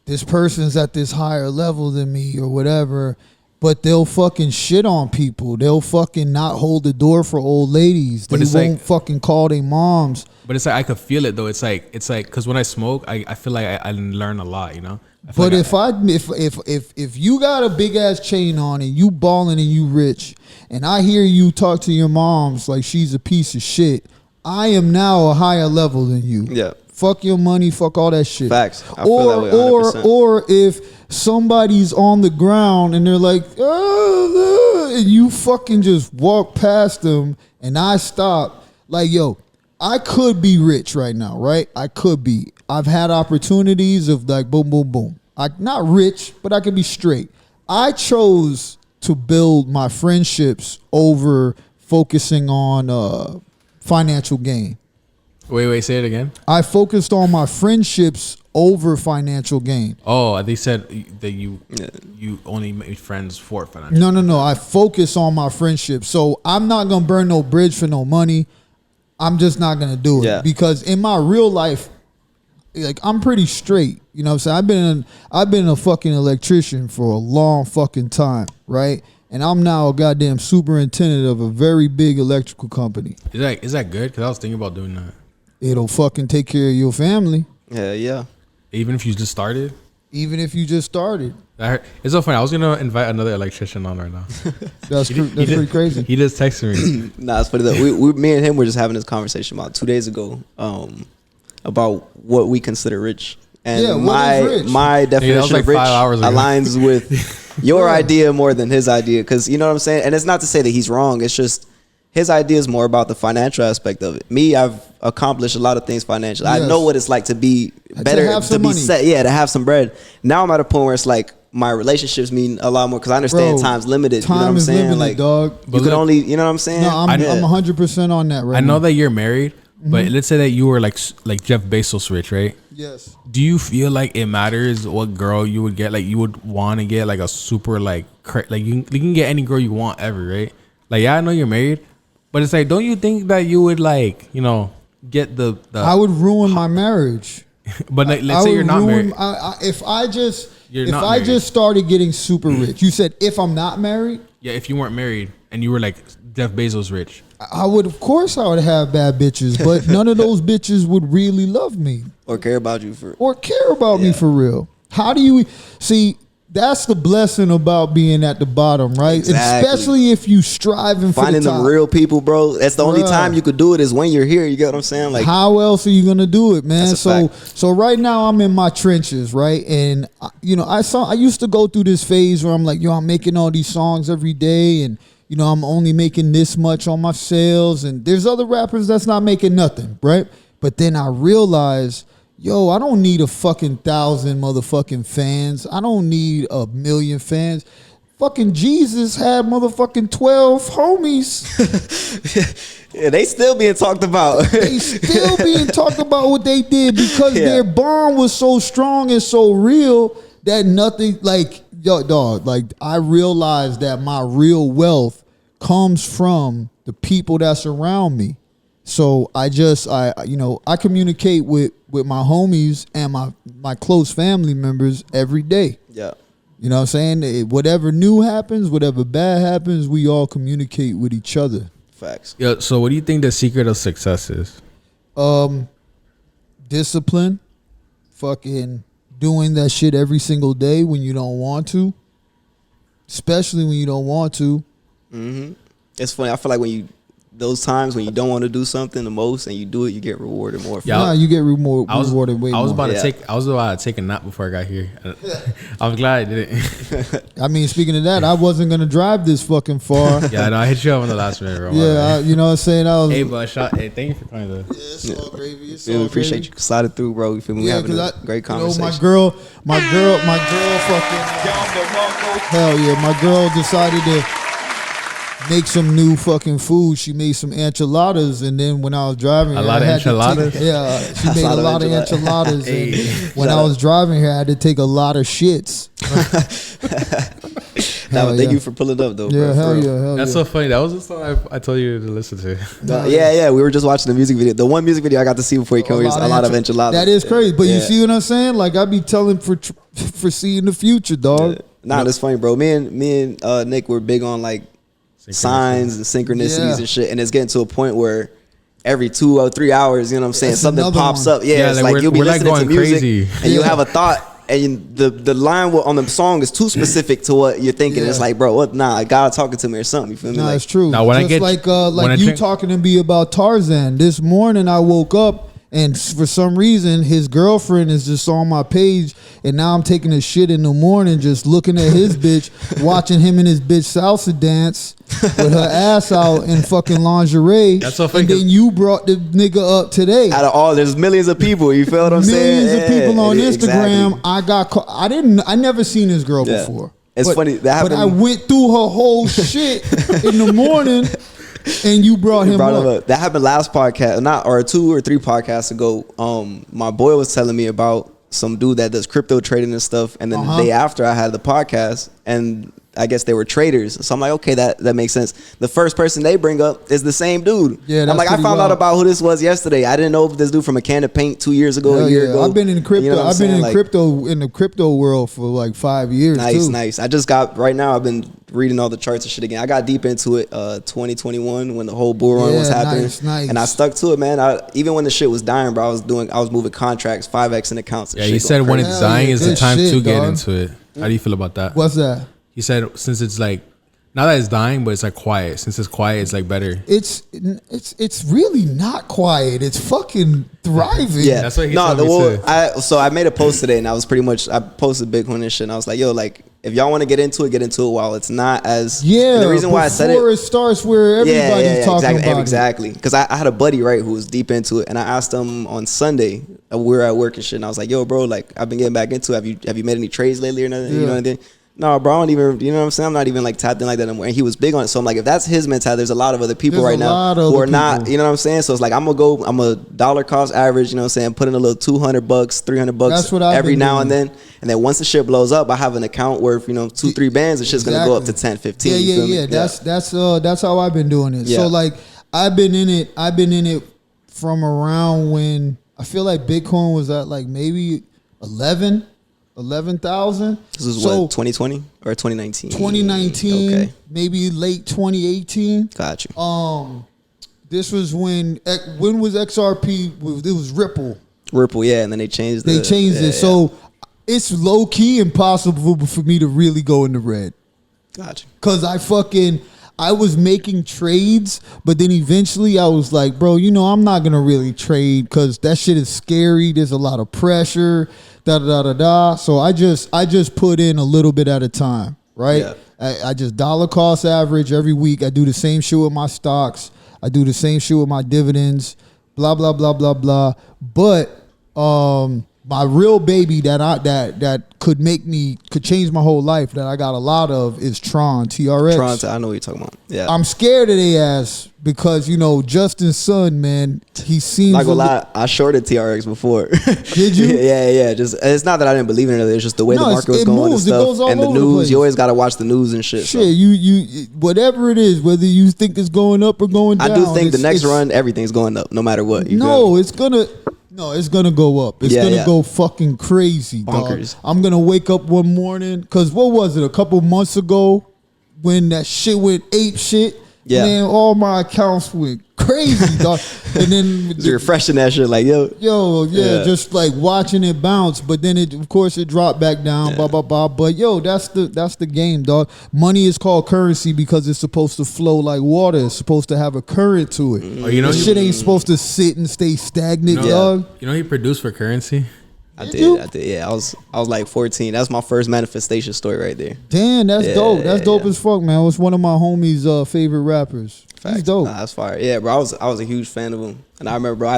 this person's at this higher level than me or whatever, but they'll fucking shit on people. They'll fucking not hold the door for old ladies. They won't fucking call their moms. But it's like, I could feel it though. It's like, because when I smoke, I feel like I learn a lot, you know? But if you got a big ass chain on and you balling and you rich, and I hear you talk to your moms like she's a piece of shit, I am now a higher level than you. Yeah. Fuck your money, fuck all that shit. Facts. I feel that way 100%. Or if somebody's on the ground and they're like, and you fucking just walk past them and I stop, like, yo, I could be rich right now, right? I could be. I've had opportunities of like boom, boom, boom. Not rich, but I could be straight. I chose to build my friendships over focusing on financial gain. Wait, say it again. I focused on my friendships over financial gain. Oh, they said that you only made friends for financial. No. I focus on my friendships. So I'm not gonna burn no bridge for no money. I'm just not gonna do it because in my real life, like I'm pretty straight. You know what I'm saying? I've been a fucking electrician for a long fucking time, right? And I'm now a goddamn superintendent of a very big electrical company. Is that good? Because I was thinking about doing that. It'll fucking take care of your family. Yeah. Even if you just started? Even if you just started. It's so funny. I was going to invite another electrician on right now. That's pretty crazy. He just texted me. Nah, it's funny though. Me and him were just having this conversation about 2 days ago about what we consider rich. And my definition of rich aligns with your idea more than his idea. Because you know what I'm saying? And it's not to say that he's wrong. It's just his idea is more about the financial aspect of it. Me, I've accomplished a lot of things financially. Yes. I know what it's like to be better, to be set. Yeah, to have some bread. Now I'm at a point where it's like my relationships mean a lot more because I understand time's limited. Time you know what I'm saying? Limited, like, dog. You could only, you know what I'm saying? No, I'm 100% on that right now. I know that you're married, but let's say that you were like Jeff Bezos rich, right? Yes. Do you feel like it matters what girl you would get? Like you would want to get like a super like you can get any girl you want ever, right? Like, yeah, I know you're married, but it's like, don't you think that you would like, you know, get the I would ruin my marriage. But like, let's say you're not married. If I just started getting super rich. You said if I'm not married? Yeah, if you weren't married and you were like Jeff Bezos rich. I would have bad bitches, but none of those bitches would really love me. Or care about you me for real. How do you see? That's the blessing about being at the bottom, right? Exactly. Especially if you striving for finding them real people, bro. That's the only time you could do it is when you're here. You get what I'm saying? Like, how else are you gonna do it, man? So right now I'm in my trenches, right? And you know, I used to go through this phase where I'm like, yo, I'm making all these songs every day, and you know, I'm only making this much on my sales, and there's other rappers that's not making nothing, right? But then I realized, yo, I don't need 1,000 motherfucking fans. I don't need 1 million fans. Fucking Jesus had motherfucking 12 homies. Yeah, they still being talked about. They still being talked about what they did because their bond was so strong and so real that nothing, like, yo, dog, like I realized that my real wealth comes from the people that surround me. So I communicate with my homies and my close family members every day. Yeah. You know what I'm saying? Whatever new happens, whatever bad happens, we all communicate with each other. Facts. Yeah. So what do you think the secret of success is? Discipline. Fucking doing that shit every single day when you don't want to. Especially when you don't want to. Mm-hmm. It's funny. I feel like those times when you don't want to do something the most and you do it, you get rewarded more. Yeah. Nah, you get rewarded way more. I was about to take a nap before I got here. I'm glad I didn't. I mean, speaking of that, I wasn't gonna drive this fucking far. Yeah, no, I hit you up on the last minute, bro. Yeah, you know what I'm saying. Hey, but thank you for coming though. Yeah, it's all gravy. It's We all appreciate gravy. you sliding through, bro. You feel me? We having a great conversation. My girl fucking hell yeah, my girl decided to make some new fucking food. She made some enchiladas, and then when I was driving, she made a lot of enchiladas. Hey. And when I was driving here, I had to take a lot of shits. Thank you for pulling up, though. Yeah, bro, hell for real. yeah, hell That's yeah. so funny. That was the song I told you to listen to. Yeah. We were just watching the music video. The one music video I got to see before you came here was a lot of enchiladas. That is crazy, but Yeah. you see what I'm saying? Like I be telling for seeing the future, dog. Yeah. Nah, that's funny, bro. Me and Nick were big on like signs and synchronicities and shit, and it's getting to a point where every 2 or 3 hours, you know what I'm saying, That's something another pops one. up. Yeah, it's like like you'll be we're like listening to going music crazy. and you'll have a thought, and the line on the song is too specific to what you're thinking. Yeah. It's like, bro, what? Nah, God talking to me or something. You feel me? No, Like, it's true. Now, when I Just get- like when I you drink- talking to me about Tarzan. This morning I woke up and for some reason his girlfriend is just on my page, and now I'm taking a shit in the morning just looking at his bitch, watching him and his bitch salsa dance with her ass out in fucking lingerie. That's so funny And then you brought the nigga up today. out of all, there's millions of people. You feel what I'm saying? Millions of people on Yeah, Instagram. exactly. I never seen this girl Yeah. before. It's funny, that But I happened- went through her whole shit in the morning, and you brought him Brought up. him up. That happened last podcast, or 2 or 3 podcasts ago. My boy was telling me about some dude that does crypto trading and stuff, and then the day after I had the podcast, and I guess they were traders. So I'm like, okay, that makes sense. The first person they bring up is the same dude. Yeah, I'm that's like, I pretty found out wild. about who this was yesterday. I didn't know this dude from a can of paint 2 years ago, Hell a year yeah. ago. I've been in crypto. You know what I'm I've been saying? in Like, crypto in the crypto world for like 5 years. Nice. I just got right now. I've been reading all the charts and shit again. I got deep into it 2021 when the whole bull run was Yeah, happening, nice. and I stuck to it, man. Even when the shit was dying, bro, I was moving contracts, 5x in accounts. And Yeah, shit you said going when crazy. it's Hell dying yeah, is the good time shit, to get dog. into it. How do you feel about that? What's that? He said since it's like not that it's dying, but it's like quiet. Since it's quiet, it's like better. It's really not quiet. It's fucking thriving. Yeah, That's what he no. told me too. So I made a post today, and I was pretty much I posted Bitcoin and shit. And I was like, yo, like if y'all want to get into it while it's not as Yeah. And the reason why I said before it. it starts where everybody's talking about exactly. Because I had a buddy, right, who was deep into it, and I asked him on Sunday, we were at work and shit, and I was like, yo, bro, like I've been getting back into it. Have you made any trades lately or nothing? You Yeah. know anything? No, bro, I don't even, you know what I'm saying? I'm not even like tapped in like that anymore. And he was big on it. So I'm like, if that's his mentality, there's a lot of other people There's right a now lot of who other are not, people. you know what I'm saying? So it's like, I'm a dollar cost average, you know what I'm saying? Put in a little $200, $300 That's what I've every been now doing. and then. And then once the shit blows up, I have an account worth, 2-3 bands. It's just going to go up to 10, 15. Yeah, you feel me? yeah. That's how I've been doing it. Yeah. So like I've been in it from around when I feel like Bitcoin was at like maybe 11,000. This is so what, 2020 or 2019? 2019, Okay. maybe late 2018. Got you. This was when was XRP? It was Ripple. Ripple, yeah. And then they changed They changed yeah, it. So it's low key impossible for me to really go in the red. Got you. Cause I was making trades, but then eventually I was like, bro, I'm not gonna really trade because that shit is scary. There's a lot of pressure, da da da da da. So I just put in a little bit at a time, right? Yeah. I just dollar cost average every week. I do the same shit with my stocks. I do the same shit with my dividends. Blah blah blah blah blah. But My real baby that could change my whole life that I got a lot of is Tron TRX. Tron, I know what you're talking about. Yeah, I'm scared of their ass because Justin's son, man, he seems. Not gonna lie, I shorted TRX before. Did you? Yeah. Just it's not that I didn't believe in it. It's just the way the market was going moves, and stuff. It goes all and the over news, place. you always gotta watch the news and shit. Shit, you whatever it is, whether you think it's going up or going down. I do think the next run, everything's going up, no matter what. It's gonna go up. It's gonna go fucking crazy, bonkers. Dog. I'm gonna wake up one morning because what was it? A couple months ago when that shit went ape shit. Yeah. Man, all my accounts went crazy, dog. And then you're refreshing that shit, like just like watching it bounce. But then it dropped back down, blah blah blah. But that's the game, dog. Money is called currency because it's supposed to flow like water. It's supposed to have a current to it. Shit ain't supposed to sit and stay stagnant, dog. He produced for Currency. I did. Yeah, I was like 14. That's my first manifestation story right there. Damn, that's dope. That's dope as fuck, man. It was one of my homies' favorite rappers. Facts. He's dope. Nah, that's fire. Yeah, bro. I was a huge fan of him, and I remember, bro,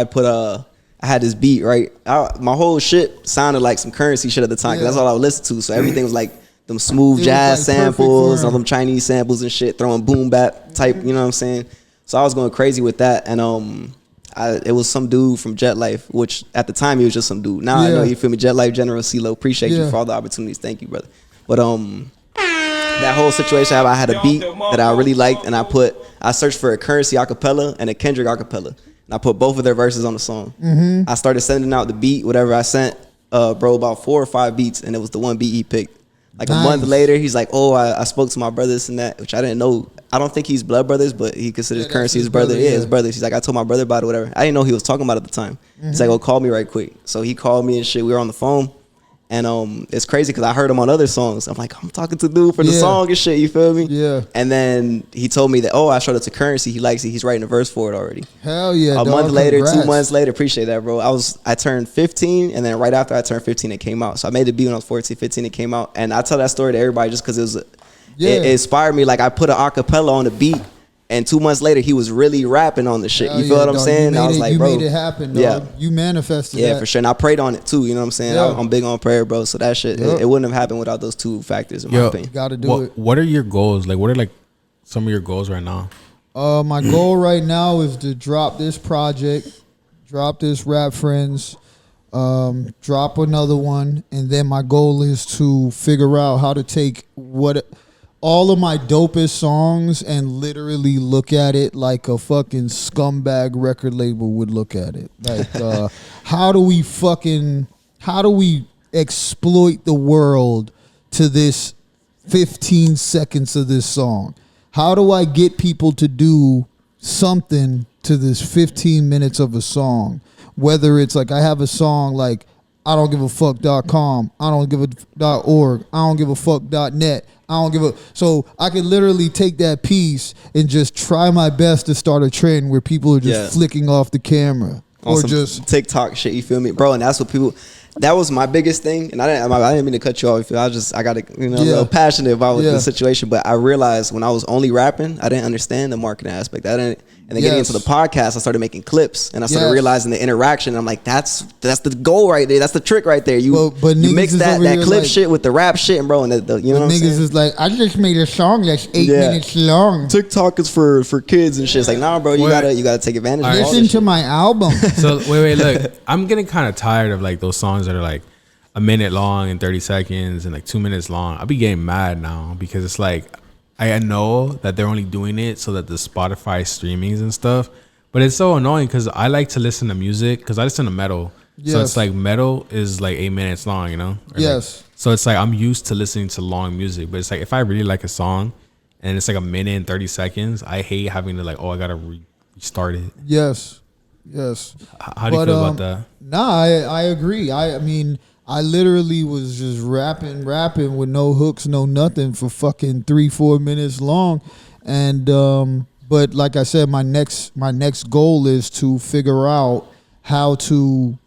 I had this beat right. My whole shit sounded like some Currency shit at the time, 'cause that's all I would listen to. So everything was like them smooth jazz samples, all them Chinese samples and shit, throwing boom bap type. You know what I'm saying? So I was going crazy with that, and it was some dude from Jet Life, which at the time he was just some dude. Now I know, you feel me? Jet Life General CeeLo, appreciate you for all the opportunities. Thank you, brother. But that whole situation, I had a beat that I really liked, and I searched for a Currency acapella and a Kendrick acapella, and I put both of their verses on the song. Mm-hmm. I started sending out the beat, whatever I sent, bro, about 4 or 5 beats, and it was the one beat he picked. Like a month later, he's like, "Oh, I spoke to my brothers and that," which I didn't know. I don't think he's blood brothers, but he considers Currency his brother. Yeah, his brothers. He's like, "I told my brother about it, whatever." I didn't know he was talking about it at the time. Mm-hmm. He's like, "Oh, call me right quick." So he called me and shit. We were on the phone, and it's crazy because I heard him on other songs. I'm like, I'm talking to dude for the song and shit. You feel me? Yeah. And then he told me that, I showed it to Currency. He likes it. He's writing a verse for it already. Hell yeah! A month later, 2 months later, appreciate that, bro. I turned 15, and then right after I turned 15, it came out. So I made the beat when I was 14, 15. It came out, and I tell that story to everybody just because it inspired me. Like I put an acapella on the beat. And 2 months later, he was really rapping on the shit. You feel what I'm saying? I was like, bro, you made it happen, dog. Yeah, you manifested that. Yeah, for sure. And I prayed on it too. You know what I'm saying? Yeah. I'm big on prayer, bro. So that shit, it wouldn't have happened without those 2 factors, in my opinion. You gotta do it. What are your goals? Like, what are like some of your goals right now? My goal right now is to drop this project, drop this Rap Friends, drop another one, and then my goal is to figure out how to take all of my dopest songs and literally look at it like a fucking scumbag record label would look at it. Like, how do we exploit the world to this 15 seconds of this song? How do I get people to do something to this 15 minutes of a song? Whether it's like I have a song like I don't give a fuck.com, I don't give a .org, I don't give a fuck.net, I don't give a... So I could literally take that piece and just try my best to start a trend where people are just flicking off the camera. On or some just TikTok shit, you feel me? Bro, and that's what people... That was my biggest thing, and I didn't mean to cut you off. I got real passionate about the situation, but I realized when I was only rapping, I didn't understand the marketing aspect. And then getting into the podcast, I started making clips, and I started realizing the interaction. And I'm like, that's the goal right there. That's the trick right there. You mix that clip shit with the rap shit, and bro, and you know what I'm saying? Niggas is like, I just made a song that's 8 minutes long. TikTok is for kids and shit. It's like, nah, bro, you gotta take advantage. Of Listen to my album. So wait, look, I'm getting kind of tired of like those songs that are like a minute long and 30 seconds and like 2 minutes long. I'll be getting mad now because it's like I know that they're only doing it so that the Spotify streamings and stuff, but it's so annoying because I like to listen to music because I listen to metal. Yes. So it's like metal is like 8 minutes long, you know? Or yes. Like, so it's like I'm used to listening to long music, but it's like if I really like a song and it's like a minute and 30 seconds, I hate having to like, I gotta restart it. Yes. How do you feel about that? Nah, I agree. I mean, I literally was just rapping with no hooks, no nothing for fucking 3-4 minutes long. And but like I said, my next goal is to figure out how to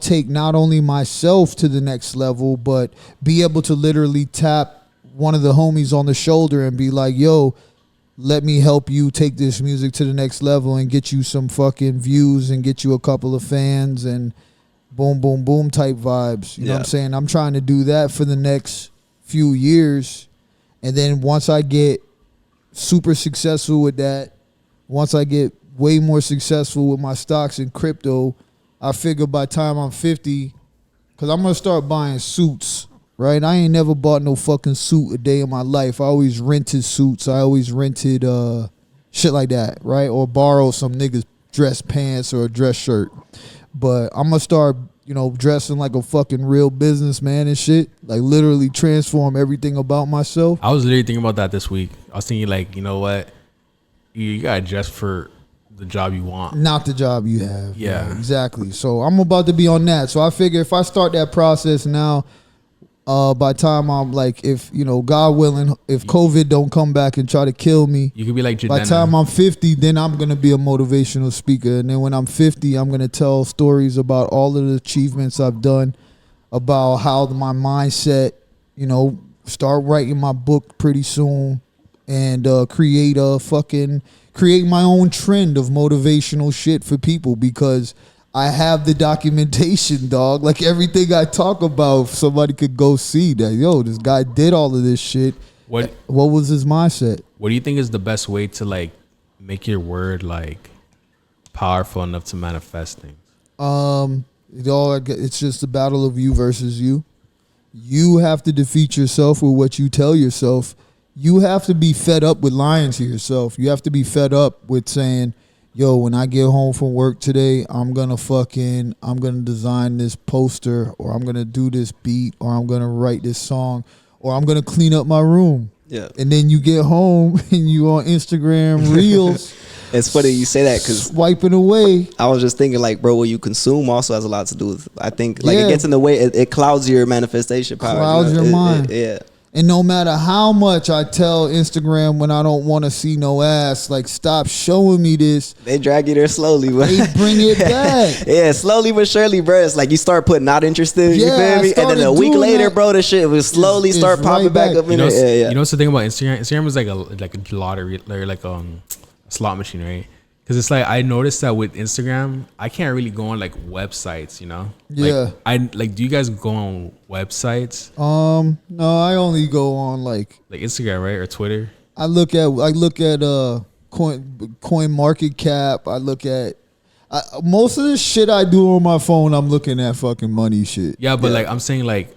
take not only myself to the next level, but be able to literally tap one of the homies on the shoulder and be like, yo, let me help you take this music to the next level and get you some fucking views and get you a couple of fans and boom, boom, boom type vibes. You know what I'm Yeah. saying? I'm trying to do that for the next few years. And then once I get super successful with that, once I get way more successful with my stocks in crypto, I figure by the time I'm 50, because I'm going to start buying suits, right? I ain't never bought no fucking suit a day in my life. I always rented suits. I always rented shit like that, right? Or borrow some niggas' dress pants or a dress shirt. But I'm going to start, dressing like a fucking real businessman and shit. Like literally transform everything about myself. I was literally thinking about that this week. I was thinking like, you know what? You gotta dress for the job you want. Not the job you have. Yeah. Exactly. So I'm about to be on that. So I figure if I start that process now, by the time I'm like, if, God willing, if COVID don't come back and try to kill me, You could be like Jadena. by the time I'm 50, then I'm going to be a motivational speaker. And then when I'm 50, I'm going to tell stories about all of the achievements I've done, about how my mindset, start writing my book pretty soon and create my own trend of motivational shit for people, because I have the documentation, dog. Like everything I talk about, somebody could go see that, this guy did all of this shit. What was his mindset? What do you think is the best way to like make your word like powerful enough to manifest things? It's just a battle of you versus you. You have to defeat yourself with what you tell yourself. You have to be fed up with lying to yourself. You have to be fed up with saying, yo, when I get home from work today, I'm gonna design this poster, or I'm gonna do this beat, or I'm gonna write this song, or I'm gonna clean up my room. Yeah. And then you get home and you on Instagram Reels. It's funny you say that because swiping away. I was just thinking like, bro, what you consume also has a lot to do with. I think like Yeah. it gets in the way. It clouds your manifestation power. Clouds your mind. Yeah. And no matter how much I tell Instagram when I don't want to see no ass, like, stop showing me this, They drag you there slowly, but they bring it back. yeah, slowly but surely, bro. It's like you start putting not interested. Yeah, you I feel me? And then started a week doing later, that. bro, the shit will slowly It's start popping right back back. up in You know, there. Yeah, you know what's the thing about Instagram? Instagram is like a lottery, or like a slot machine, right? Because it's like I noticed that with Instagram, I can't really go on like websites, Yeah. Like, do you guys go on websites No, I only go on like Instagram, right, or Twitter? I look at coin market cap. I look at most of the shit I do on my phone. I'm looking at fucking money shit. Yeah, but like I'm saying, like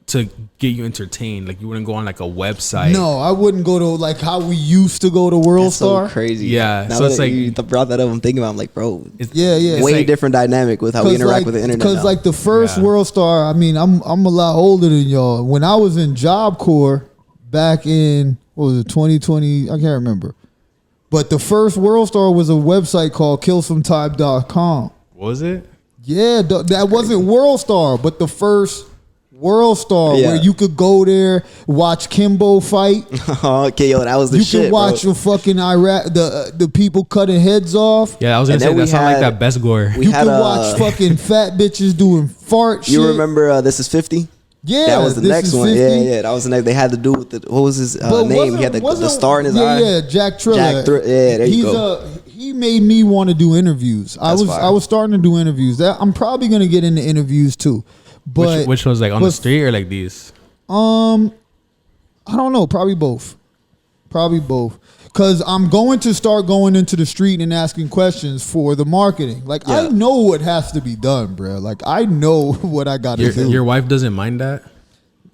to get you entertained, like you wouldn't go on like a website. No, I wouldn't go to like how we used to go to World That's Star. so crazy. Yeah, Now so it's that like- you brought that up, I'm thinking about. I'm like, bro, Yeah. It's way like- different dynamic with how we interact with the internet. Because now. like the first Yeah. World Star, I mean, I'm a lot older than y'all. When I was in Job Corps back in, what was it, 2020? I can't remember. But the first World Star was a website called killsometime.com. What was it? Yeah, that wasn't World Star, but the first World Star Yeah. where you could go there, watch Kimbo fight. okay, yo, that was the You shit, could watch bro. the fucking Iraq, the people cutting heads off. Yeah, I was gonna And say then we that sound like had- that best gore. we You had could watch fucking fat bitches doing fart shit. You remember This Is 50? Yeah, That was the This next Is one. 50. Yeah, that was the next. They had to do with what was his But name? He had the wasn't- star in his eye. Yeah, Jack Triller. Yeah, there you go. He made me want to do interviews. That's fire. I was starting to do interviews. I'm probably gonna get into interviews too. But which was like on the but- street or like these? I don't know. Probably both. Because I'm going to start going into the street and asking questions for the marketing. Like, I Yeah. know what has to be done, bro. Like, I know what I got to do. Your wife doesn't mind that?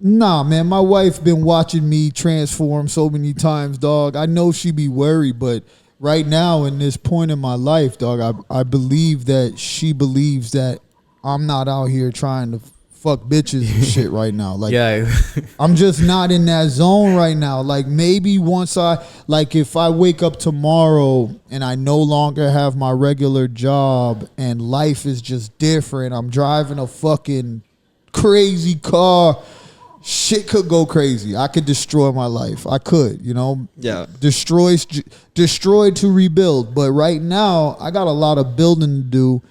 Nah, man. My wife been watching me transform so many times, dog. I know she be worried, but right now in this point in my life, dog, I believe that she believes that I'm not out here trying to fuck bitches and shit right now. Like, Yeah. I'm just not in that zone right now. Like, maybe once if I wake up tomorrow and I no longer have my regular job and life is just different, I'm driving a fucking crazy car, shit could go crazy. I could destroy my life. I could, Yeah. destroy to rebuild. But right now, I got a lot of building to do.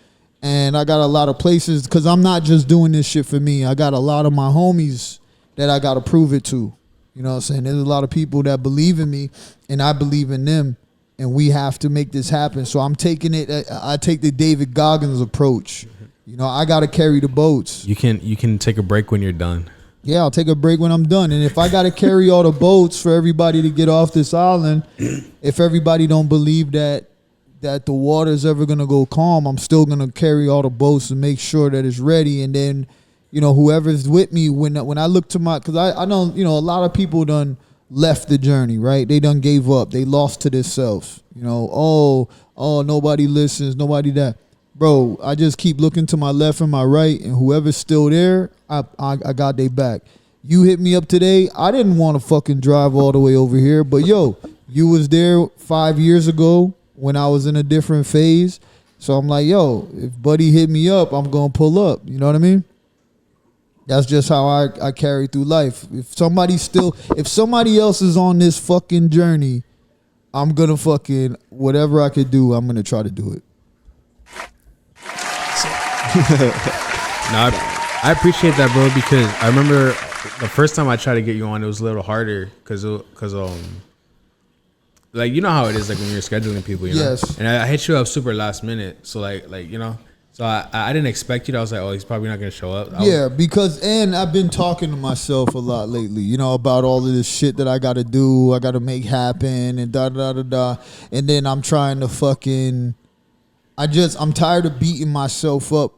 And I got a lot of places, because I'm not just doing this shit for me. I got a lot of my homies that I got to prove it to. You know what I'm saying? There's a lot of people that believe in me, and I believe in them. And we have to make this happen. So I'm taking it. I take the David Goggins approach. You know, I gotta carry the boats. You can take a break when you're done. Yeah, I'll take a break when I'm done. And if I gotta carry all the boats for everybody to get off this island, if everybody don't believe that the water's ever gonna go calm, I'm still gonna carry all the boats and make sure that it's ready. And then, you know, whoever's with me when I look to my, because I know, you know, a lot of people done left the journey, right? They done gave up. They lost to themselves. You know, oh, nobody listens, nobody that. Bro, I just keep looking to my left and my right, and whoever's still there, I got they back. You hit me up today. I didn't want to fucking drive all the way over here, but yo, you was there 5 years ago when I was in a different phase. So I'm like, yo, if buddy hit me up, I'm gonna pull up. You know what I mean? That's just how I carry through life. If somebody else is on this fucking journey, I'm gonna fucking, whatever I could do, I'm gonna try to do it. No, I appreciate that, bro, because I remember the first time I tried to get you on, it was a little harder because like, you know how it is, like when you're scheduling people, you know? Yes. And I hit you up super last minute, so like you know, so I didn't expect you. I was like, oh, he's probably not gonna show up. And I've been talking to myself a lot lately, you know, about all of this shit that I gotta do, I gotta make happen, and da. And then I'm trying to fucking, I'm tired of beating myself up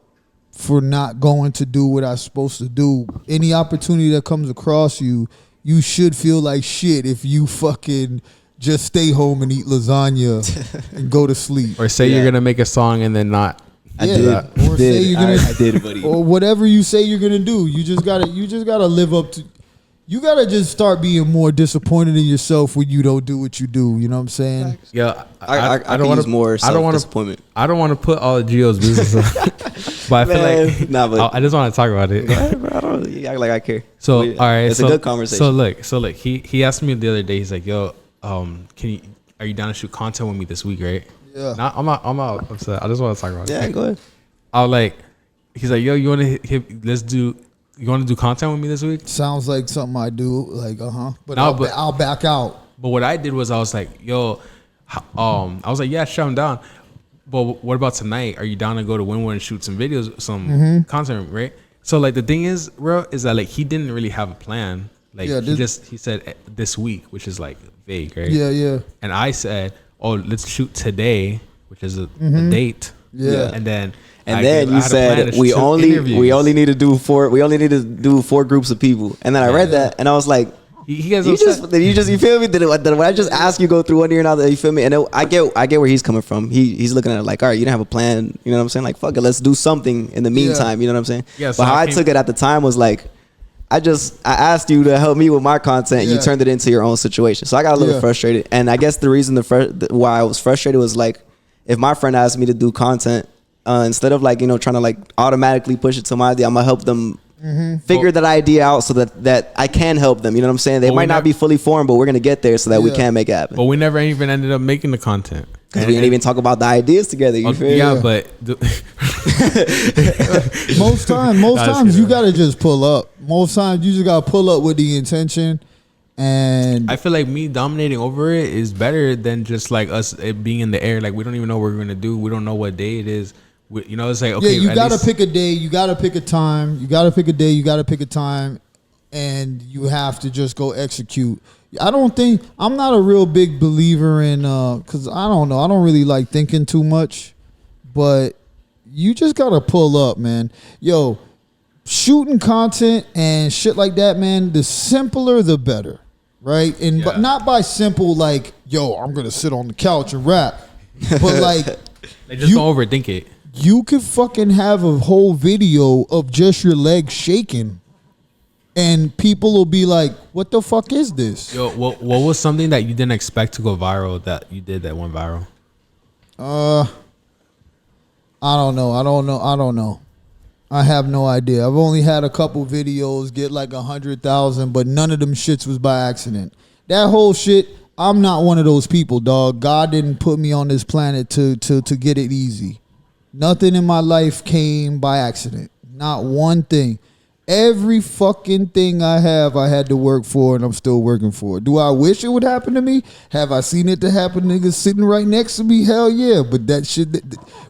for not going to do what I'm supposed to do. Any opportunity that comes across you, you should feel like shit if you fucking just stay home and eat lasagna and go to sleep. Or say you're gonna make a song and then not. I did, buddy. Or whatever you say you're gonna do. You just gotta live up to. You gotta just start being more disappointed in yourself when you don't do what you do. You know what I'm saying? Yeah, I don't want more disappointment. I don't want to put all of Gio's business on, but I feel like I just want to talk about it. Go ahead, bro. You act like I care. So all right, it's a good conversation. So look, he asked me the other day. He's like, yo, are you down to shoot content with me this week, right? Yeah. I'm not upset. I just want to talk about it. Yeah, go ahead. He's like, yo, you want to do content with me this week? Sounds like something I do. Like, But I'll back out. But what I did was I was like, yo, I was like, yeah, sure, I'm down. But what about tonight? Are you down to go to Wynwood and shoot some videos, some content, right? So like the thing is, bro, is that like he didn't really have a plan. Like he said this week, which is like vague, right? Yeah. And I said, oh, let's shoot today, which is a date. Yeah. And then you said we only need to do four groups of people. And then I read that and I was like, you feel me? Did I just ask you go through one ear and another? You feel me? And I get where he's coming from. He's looking at it like, all right, you didn't have a plan. You know what I'm saying? Like, fuck it, let's do something in the meantime. You know what I'm saying? Yeah, but how I took it at the time was like, I asked you to help me with my content. And you turned it into your own situation. So I got a little frustrated. And I guess the reason why I was frustrated was like, if my friend asked me to do content, instead of like, you know, trying to like automatically push it to my idea, I'm gonna help them figure that idea out so that I can help them. You know what I'm saying? They might not be fully formed, but we're gonna get there so that we can make it happen. But we never even ended up making the content. Because we didn't even talk about the ideas together. You feel? Yeah, but most times you gotta just pull up. Most times you just gotta pull up with the intention. And I feel like me dominating over it is better than just like us it being in the air. Like we don't even know what we're gonna do. We don't know what day it is. You know, it's like, okay, you gotta pick a day. You gotta pick a time. You gotta pick a day. You gotta pick a time, and you have to just go execute. I'm not a real big believer in because I don't know. I don't really like thinking too much, but you just gotta pull up, man. Yo, shooting content and shit like that, man. The simpler, the better. Right? And but not by simple like, yo, I'm gonna sit on the couch and rap. But like just don't overthink it. You could fucking have a whole video of just your legs shaking. And people will be like, what the fuck is this? Yo, what was something that you didn't expect to go viral that you did that went viral? I don't know. I have no idea. I've only had a couple videos get like 100,000, but none of them shits was by accident. That whole shit, I'm not one of those people, dog. God didn't put me on this planet to get it easy. Nothing in my life came by accident. Not one thing. Every fucking thing I had to work for, and I'm still working for it. Do I wish it would happen to me? Have I seen it to happen? Niggas sitting right next to me? Hell yeah. But that shit,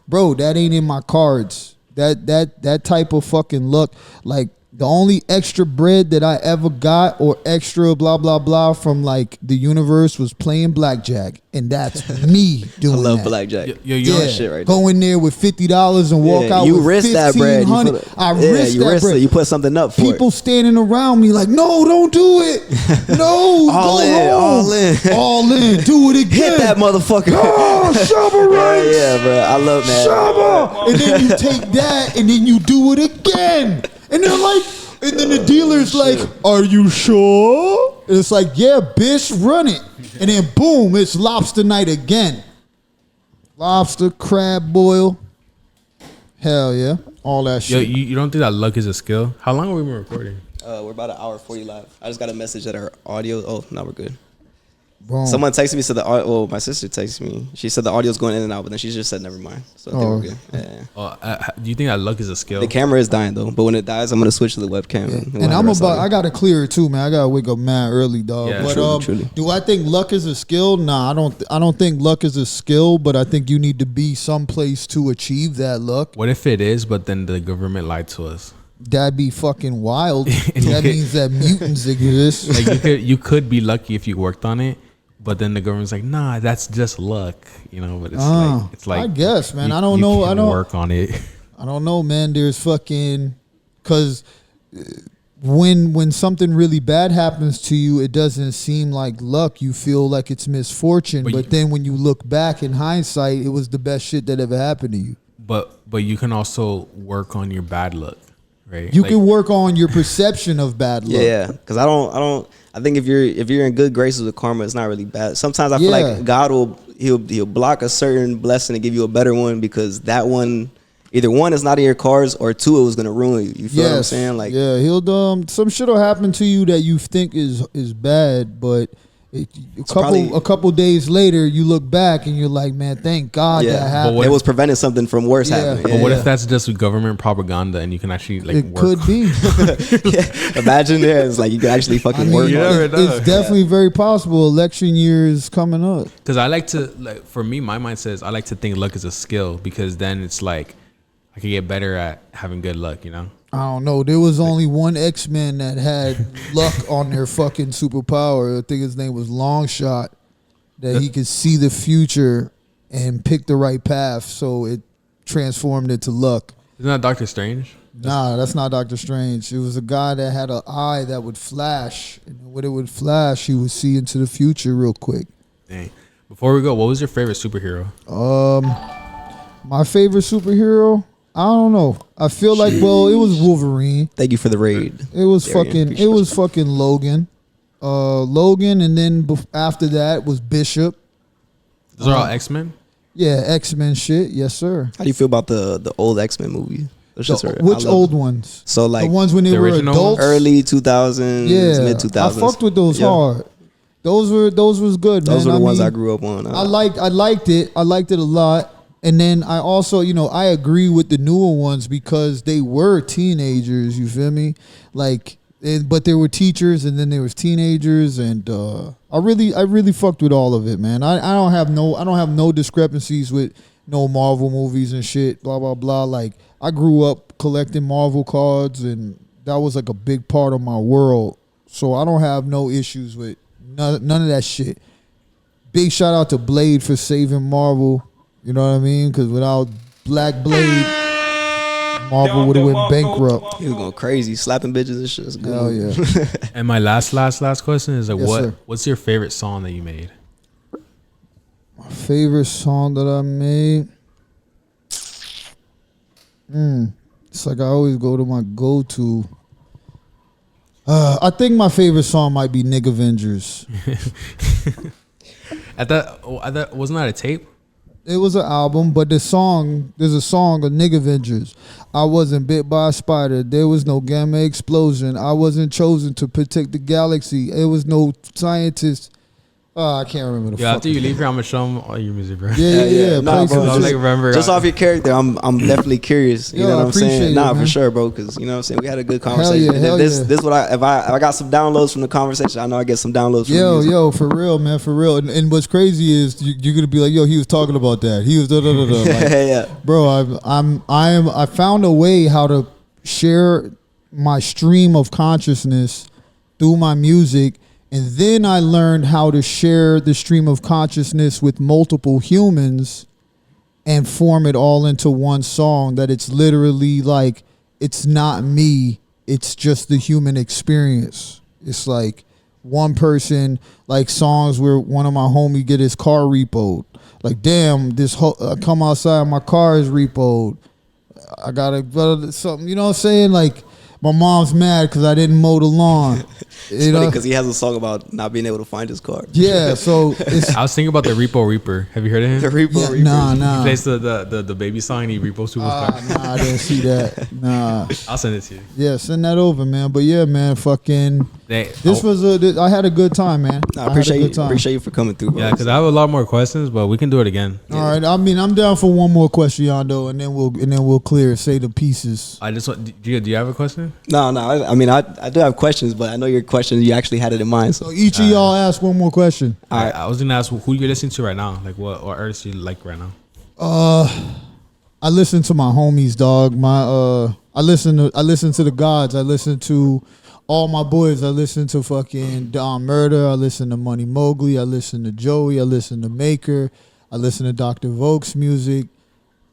bro, that ain't in my cards. That type of fucking luck, like the only extra bread that I ever got or extra blah blah blah from like the universe was playing blackjack, and that's me I doing love that. blackjack. Yo, That shit right Go in there with $50 and walk out you with risk that bread. You $1,500. put I risk you that risk bread. it. You put something up for People it. standing around me like, no, don't do it. No, All go in, home. all in. All in. Do it again. Hit that motherfucker. Oh, Shabba right. Yeah, bro. I love that. Shabba. And then you take that and then you do it again. And they're like, and then the dealer's like, are you sure? And it's like, yeah, bitch, run it. And then boom, it's lobster night again. Lobster, crab boil. Hell yeah. All that Yo, shit. you don't think that luck is a skill? How long have we been recording? We're about an hour 40 live. I just got a message that our audio. Oh, now we're good. Boom. Someone texted me, said my sister texted me. She said the audio's going in and out, but then she just said never mind. So I think we're good. Yeah. Do you think that luck is a skill? The camera is dying though, but when it dies, I'm gonna switch to the webcam. And I gotta clear it too, man. I gotta wake up mad early, dog. Yeah, but truly. do I think luck is a skill? Nah, I don't think luck is a skill, but I think you need to be someplace to achieve that luck. What if it is, but then the government lied to us? That'd be fucking wild. That means that mutants exist. Like you could be lucky if you worked on it, but then the government's like, nah, that's just luck, you know. But it's like I guess, man. I don't you know. can I don't work on it. I don't know, man. There's fucking because when something really bad happens to you, it doesn't seem like luck. You feel like it's misfortune. But then when you look back in hindsight, it was the best shit that ever happened to you. But you can also work on your bad luck, right? You can work on your perception of bad luck. Yeah, because I think if you're in good graces with karma, it's not really bad. Sometimes I feel like God he'll block a certain blessing and give you a better one because that one, either one, is not in your cards, or two, it was gonna ruin you. You feel what I'm saying? Like, yeah, he'll some shit will happen to you that you think is bad, but a couple days later, you look back and you're like, man, thank God that happened. It was preventing something from worse happening. But what if that's just government propaganda and you can actually like It work? could be. Imagine it's like you can actually fucking work. you on never it. know. It's definitely very possible. Election year is coming up. Because I like to for me, my mind says I like to think luck is a skill because then it's like I can get better at having good luck, you know. I don't know. There was only one X-Men that had luck on their fucking superpower. I think his name was Longshot. That he could see the future and pick the right path, so it transformed into luck. Isn't that Doctor Strange? Nah, that's not Doctor Strange. It was a guy that had an eye that would flash. And when it would flash, he would see into the future real quick. Dang. Before we go, what was your favorite superhero? My favorite superhero? I don't know. I feel like, it was Wolverine. Thank you for the raid. It was Darian, fucking Logan. Logan, and then after that was Bishop. Those are all X-Men? Yeah, X-Men shit. Yes, sir. How do you feel about the old X-Men movie? Which old ones? So like the ones when they the were original adults? early 2000s, Yeah, mid 2000s. I fucked with those hard. Those was good, man. Those were the ones I grew up on. I liked it. I liked it a lot. And then I also, I agree with the newer ones because they were teenagers. You feel me? Like, but there were teachers, and then there was teenagers, and I really fucked with all of it, man. I don't have no discrepancies with no Marvel movies and shit. Blah blah blah. Like, I grew up collecting Marvel cards, and that was like a big part of my world. So I don't have no issues with none of that shit. Big shout out to Blade for saving Marvel. You know what I mean? Because without Black Blade, Marvel would have went bankrupt. He was going crazy, slapping bitches and shit. It's good. Hell yeah. And my last question is like, Yes, sir. what's your favorite song that you made? My favorite song that I made. It's like I always go to my go-to. I think my favorite song might be Nick Avengers. Wasn't that a tape? It was an album, but there's a song of Nick Avengers. I wasn't bit by a spider. There was no gamma explosion. I wasn't chosen to protect the galaxy. It was no scientist. I can't remember the Yeah, fuck. after you leave here, I'm gonna show them all your music, bro. Yeah. Nah, play bro, some I'm shit. like, remember, Just off your character, I'm definitely curious. You Yo, know I what I'm saying? appreciate it, Nah, man. for sure, bro. Because you know what I'm saying. We had a good conversation. Hell And yeah. this what if I got some downloads from the conversation, I know I get some downloads. From the music. Yo, for real, man, for real. And what's crazy is you're gonna be like, yo, he was talking about that. He was da da da da. Like, Yeah. bro, I found a way how to share my stream of consciousness through my music, and then I learned how to share the stream of consciousness with multiple humans and form it all into one song. That it's literally like, it's not me, it's just the human experience. It's like one person, like songs where one of my homie get his car repoed. Like, damn, I come outside, my car is repoed. I gotta something, you know what I'm saying? Like, my mom's mad because I didn't mow the lawn. It's funny because he has a song about not being able to find his car. Yeah, so it's I was thinking about the Repo Reaper. Have you heard of him? The Reaper. yeah, Reaper. nah. He plays the baby song and he repos people's car. Nah, I didn't see that. Nah. I'll send it to you. Yeah, send that over, man. But yeah, man, fucking. Hey, I had a good time, man. Nah, I had a appreciate good you. time. Appreciate you for coming through, bro. yeah, because I have a lot more questions, but we can do it again. All right, I mean, I'm down for one more question, Yondo, and then we'll clear, say the pieces. I just want. Do you have a question? No. I mean, I do have questions, but I know your questions. You actually had it in mind. So So each of y'all ask one more question. all right. I was gonna ask who you're listening to right now. Like what artists you like right now? I listen to my homies, dog. I listen to the gods. I listen to all my boys. I listen to fucking Don Murder. I listen to Money Mowgli. I listen to Joey. I listen to Maker. I listen to Dr. Voke's music.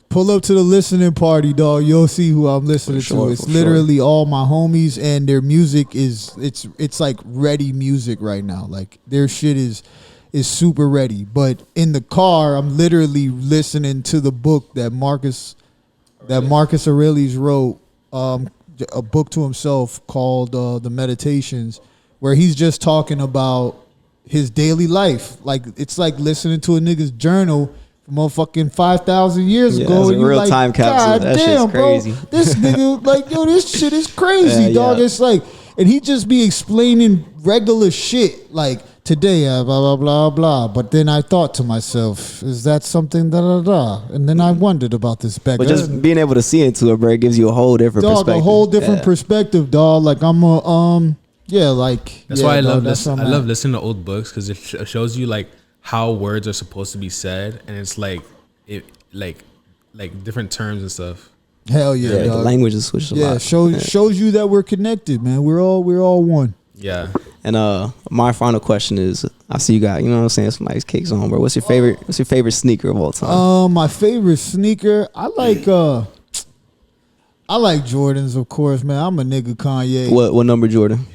Pull up to the listening party, dog. You'll see who I'm listening to. It's literally all my homies, and their music it's like ready music right now. Like, their shit is super ready. But in the car, I'm literally listening to the book that Marcus Aurelius wrote, a book to himself called The Meditations, where he's just talking about his daily life. Like, it's like listening to a nigga's journal from motherfucking 5,000 years Yeah, ago. it's a And you real like, time capsule. God That shit's damn, crazy. bro. This nigga, like, yo, this shit is crazy, Yeah, dog. yeah. It's like, and he just be explaining regular shit. Like, today, blah, blah, blah, blah. But then I thought to myself, is that something, da, da, da? And then I wondered about this back. But just being able to see into it, bro, it gives you a whole different Dog, perspective. a whole different Yeah. perspective, dog. Like, I'm a, yeah, like. That's yeah, why I dog, love that's this. I something love listening to old books because it shows you like how words are supposed to be said, and it's like like different terms and stuff. Hell yeah, Yeah, the dog. language is switched a Yeah, lot. shows you that we're connected, man. We're all one. Yeah. And my final question is, I see you got, you know what I'm saying, some nice kicks on, bro. What's your favorite sneaker of all time? My favorite sneaker, I like Jordans, of course, man. I'm a nigga Kanye. What number Jordan?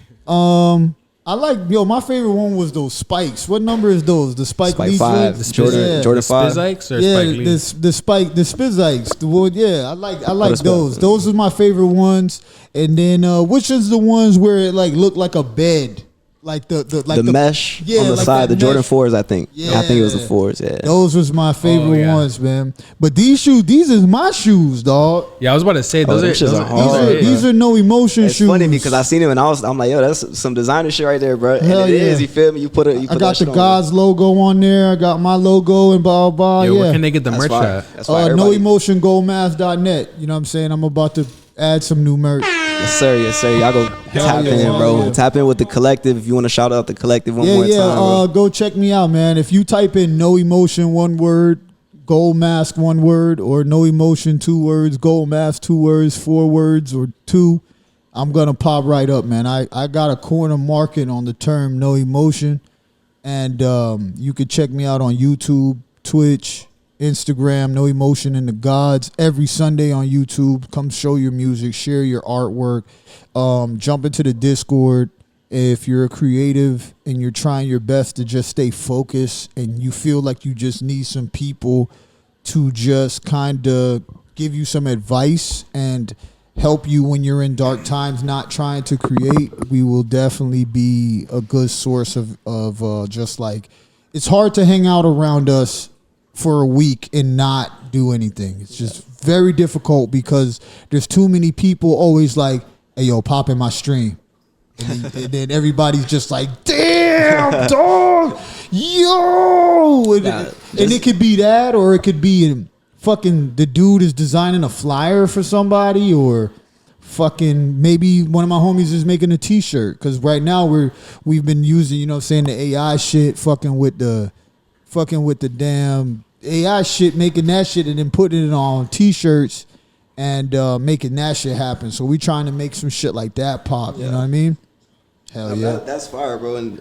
I like, my favorite one was those spikes. What number is those? The Spike Spike Lee 5. joints? Jordan Yeah. Jordan 5. Spizikes or Yeah, Spike Lee? the Spizikes. The wood, yeah, I like Spike? those. Those are my favorite ones. And then which is the ones where it like looked like a bed, like the mesh yeah, on the like side, that the Jordan mesh. 4s, I think. I think it was the Yeah. 4s, yeah. Those was my favorite yeah. ones, man. But these is my shoes, dog. Yeah, I was about to say those them are shits are These hard, are bro. these are no emotion It's shoes. funny because I seen him and I'm like, yo, that's some designer shit right there, bro. And Hell it is, yeah. you feel me? You put I that got the shit on. God's logo on there. I got my logo and blah blah. Yo, Yeah. where can they get the That's merch fire. at? That's fire. No Everybody- emotion goldmask.net. You know what I'm saying? I'm about to add some new merch. Yes, sir. Yes, sir. Y'all go tap yeah, in, hell bro. yeah. Tap in with the collective. If you want to shout out the collective one more time, bro. Go check me out, man. If you type in no emotion, one word, gold mask, one word, or no emotion, two words, gold mask, two words, 4 words, or 2, I'm gonna pop right up, man. I got a corner market on the term no emotion, and you could check me out on YouTube, Twitch, Instagram, No Emotion in the Gods, every Sunday on YouTube. Come show your music, share your artwork, jump into the Discord. If you're a creative and you're trying your best to just stay focused and you feel like you just need some people to just kind of give you some advice and help you when you're in dark times, not trying to create, we will definitely be a good source of just like, it's hard to hang out around us for a week and not do anything. It's just very difficult because there's too many people always like, hey, yo, pop in my stream. And then everybody's just like, damn, dog, yo. And it could be that, or it could be fucking the dude is designing a flyer for somebody, or fucking maybe one of my homies is making a t-shirt. Because right now we've been using, you know what I'm saying, the AI shit, fucking with the damn AI shit, making that shit and then putting it on t-shirts and making that shit happen. So we trying to make some shit like that pop. You know what I mean? Hell yeah. That's fire, bro. And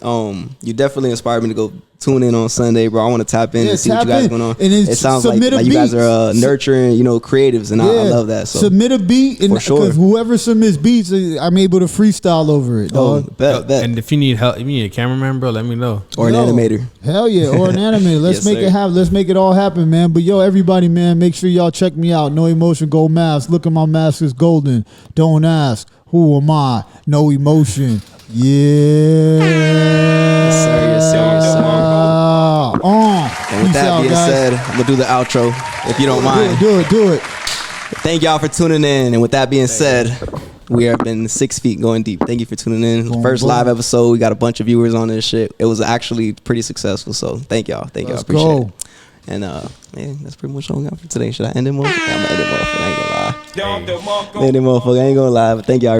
you definitely inspired me to go tune in on Sunday, bro. I want to tap in and see what you guys are going on. And it sounds like you guys are nurturing, creatives, and I love that. So submit a beat, and for sure. Because whoever submits beats, I'm able to freestyle over it, dog. Bet. And if you need help, if you need a cameraman, bro, let me know. Or an animator. Hell yeah, or an animator. Let's make it happen. Let's make it all happen, man. But yo, everybody, man, make sure y'all check me out. No Emotion Gold Mask. Look at my mask is golden. Don't ask. Who am I? No Emotion. Yeah. Yes, sir. And with that being said, I'm going to do the outro, if you don't mind. Do it. Thank y'all for tuning in. And with that being said, we have been 6 feet going deep. Thank you for tuning in. First live episode. We got a bunch of viewers on this shit. It was actually pretty successful. So thank y'all. Let's Appreciate go. it. And that's pretty much all we got for today. Should I end it, motherfucker? I'm gonna end it, motherfucker. I ain't gonna lie. End it, motherfucker. I ain't gonna lie. But thank y'all.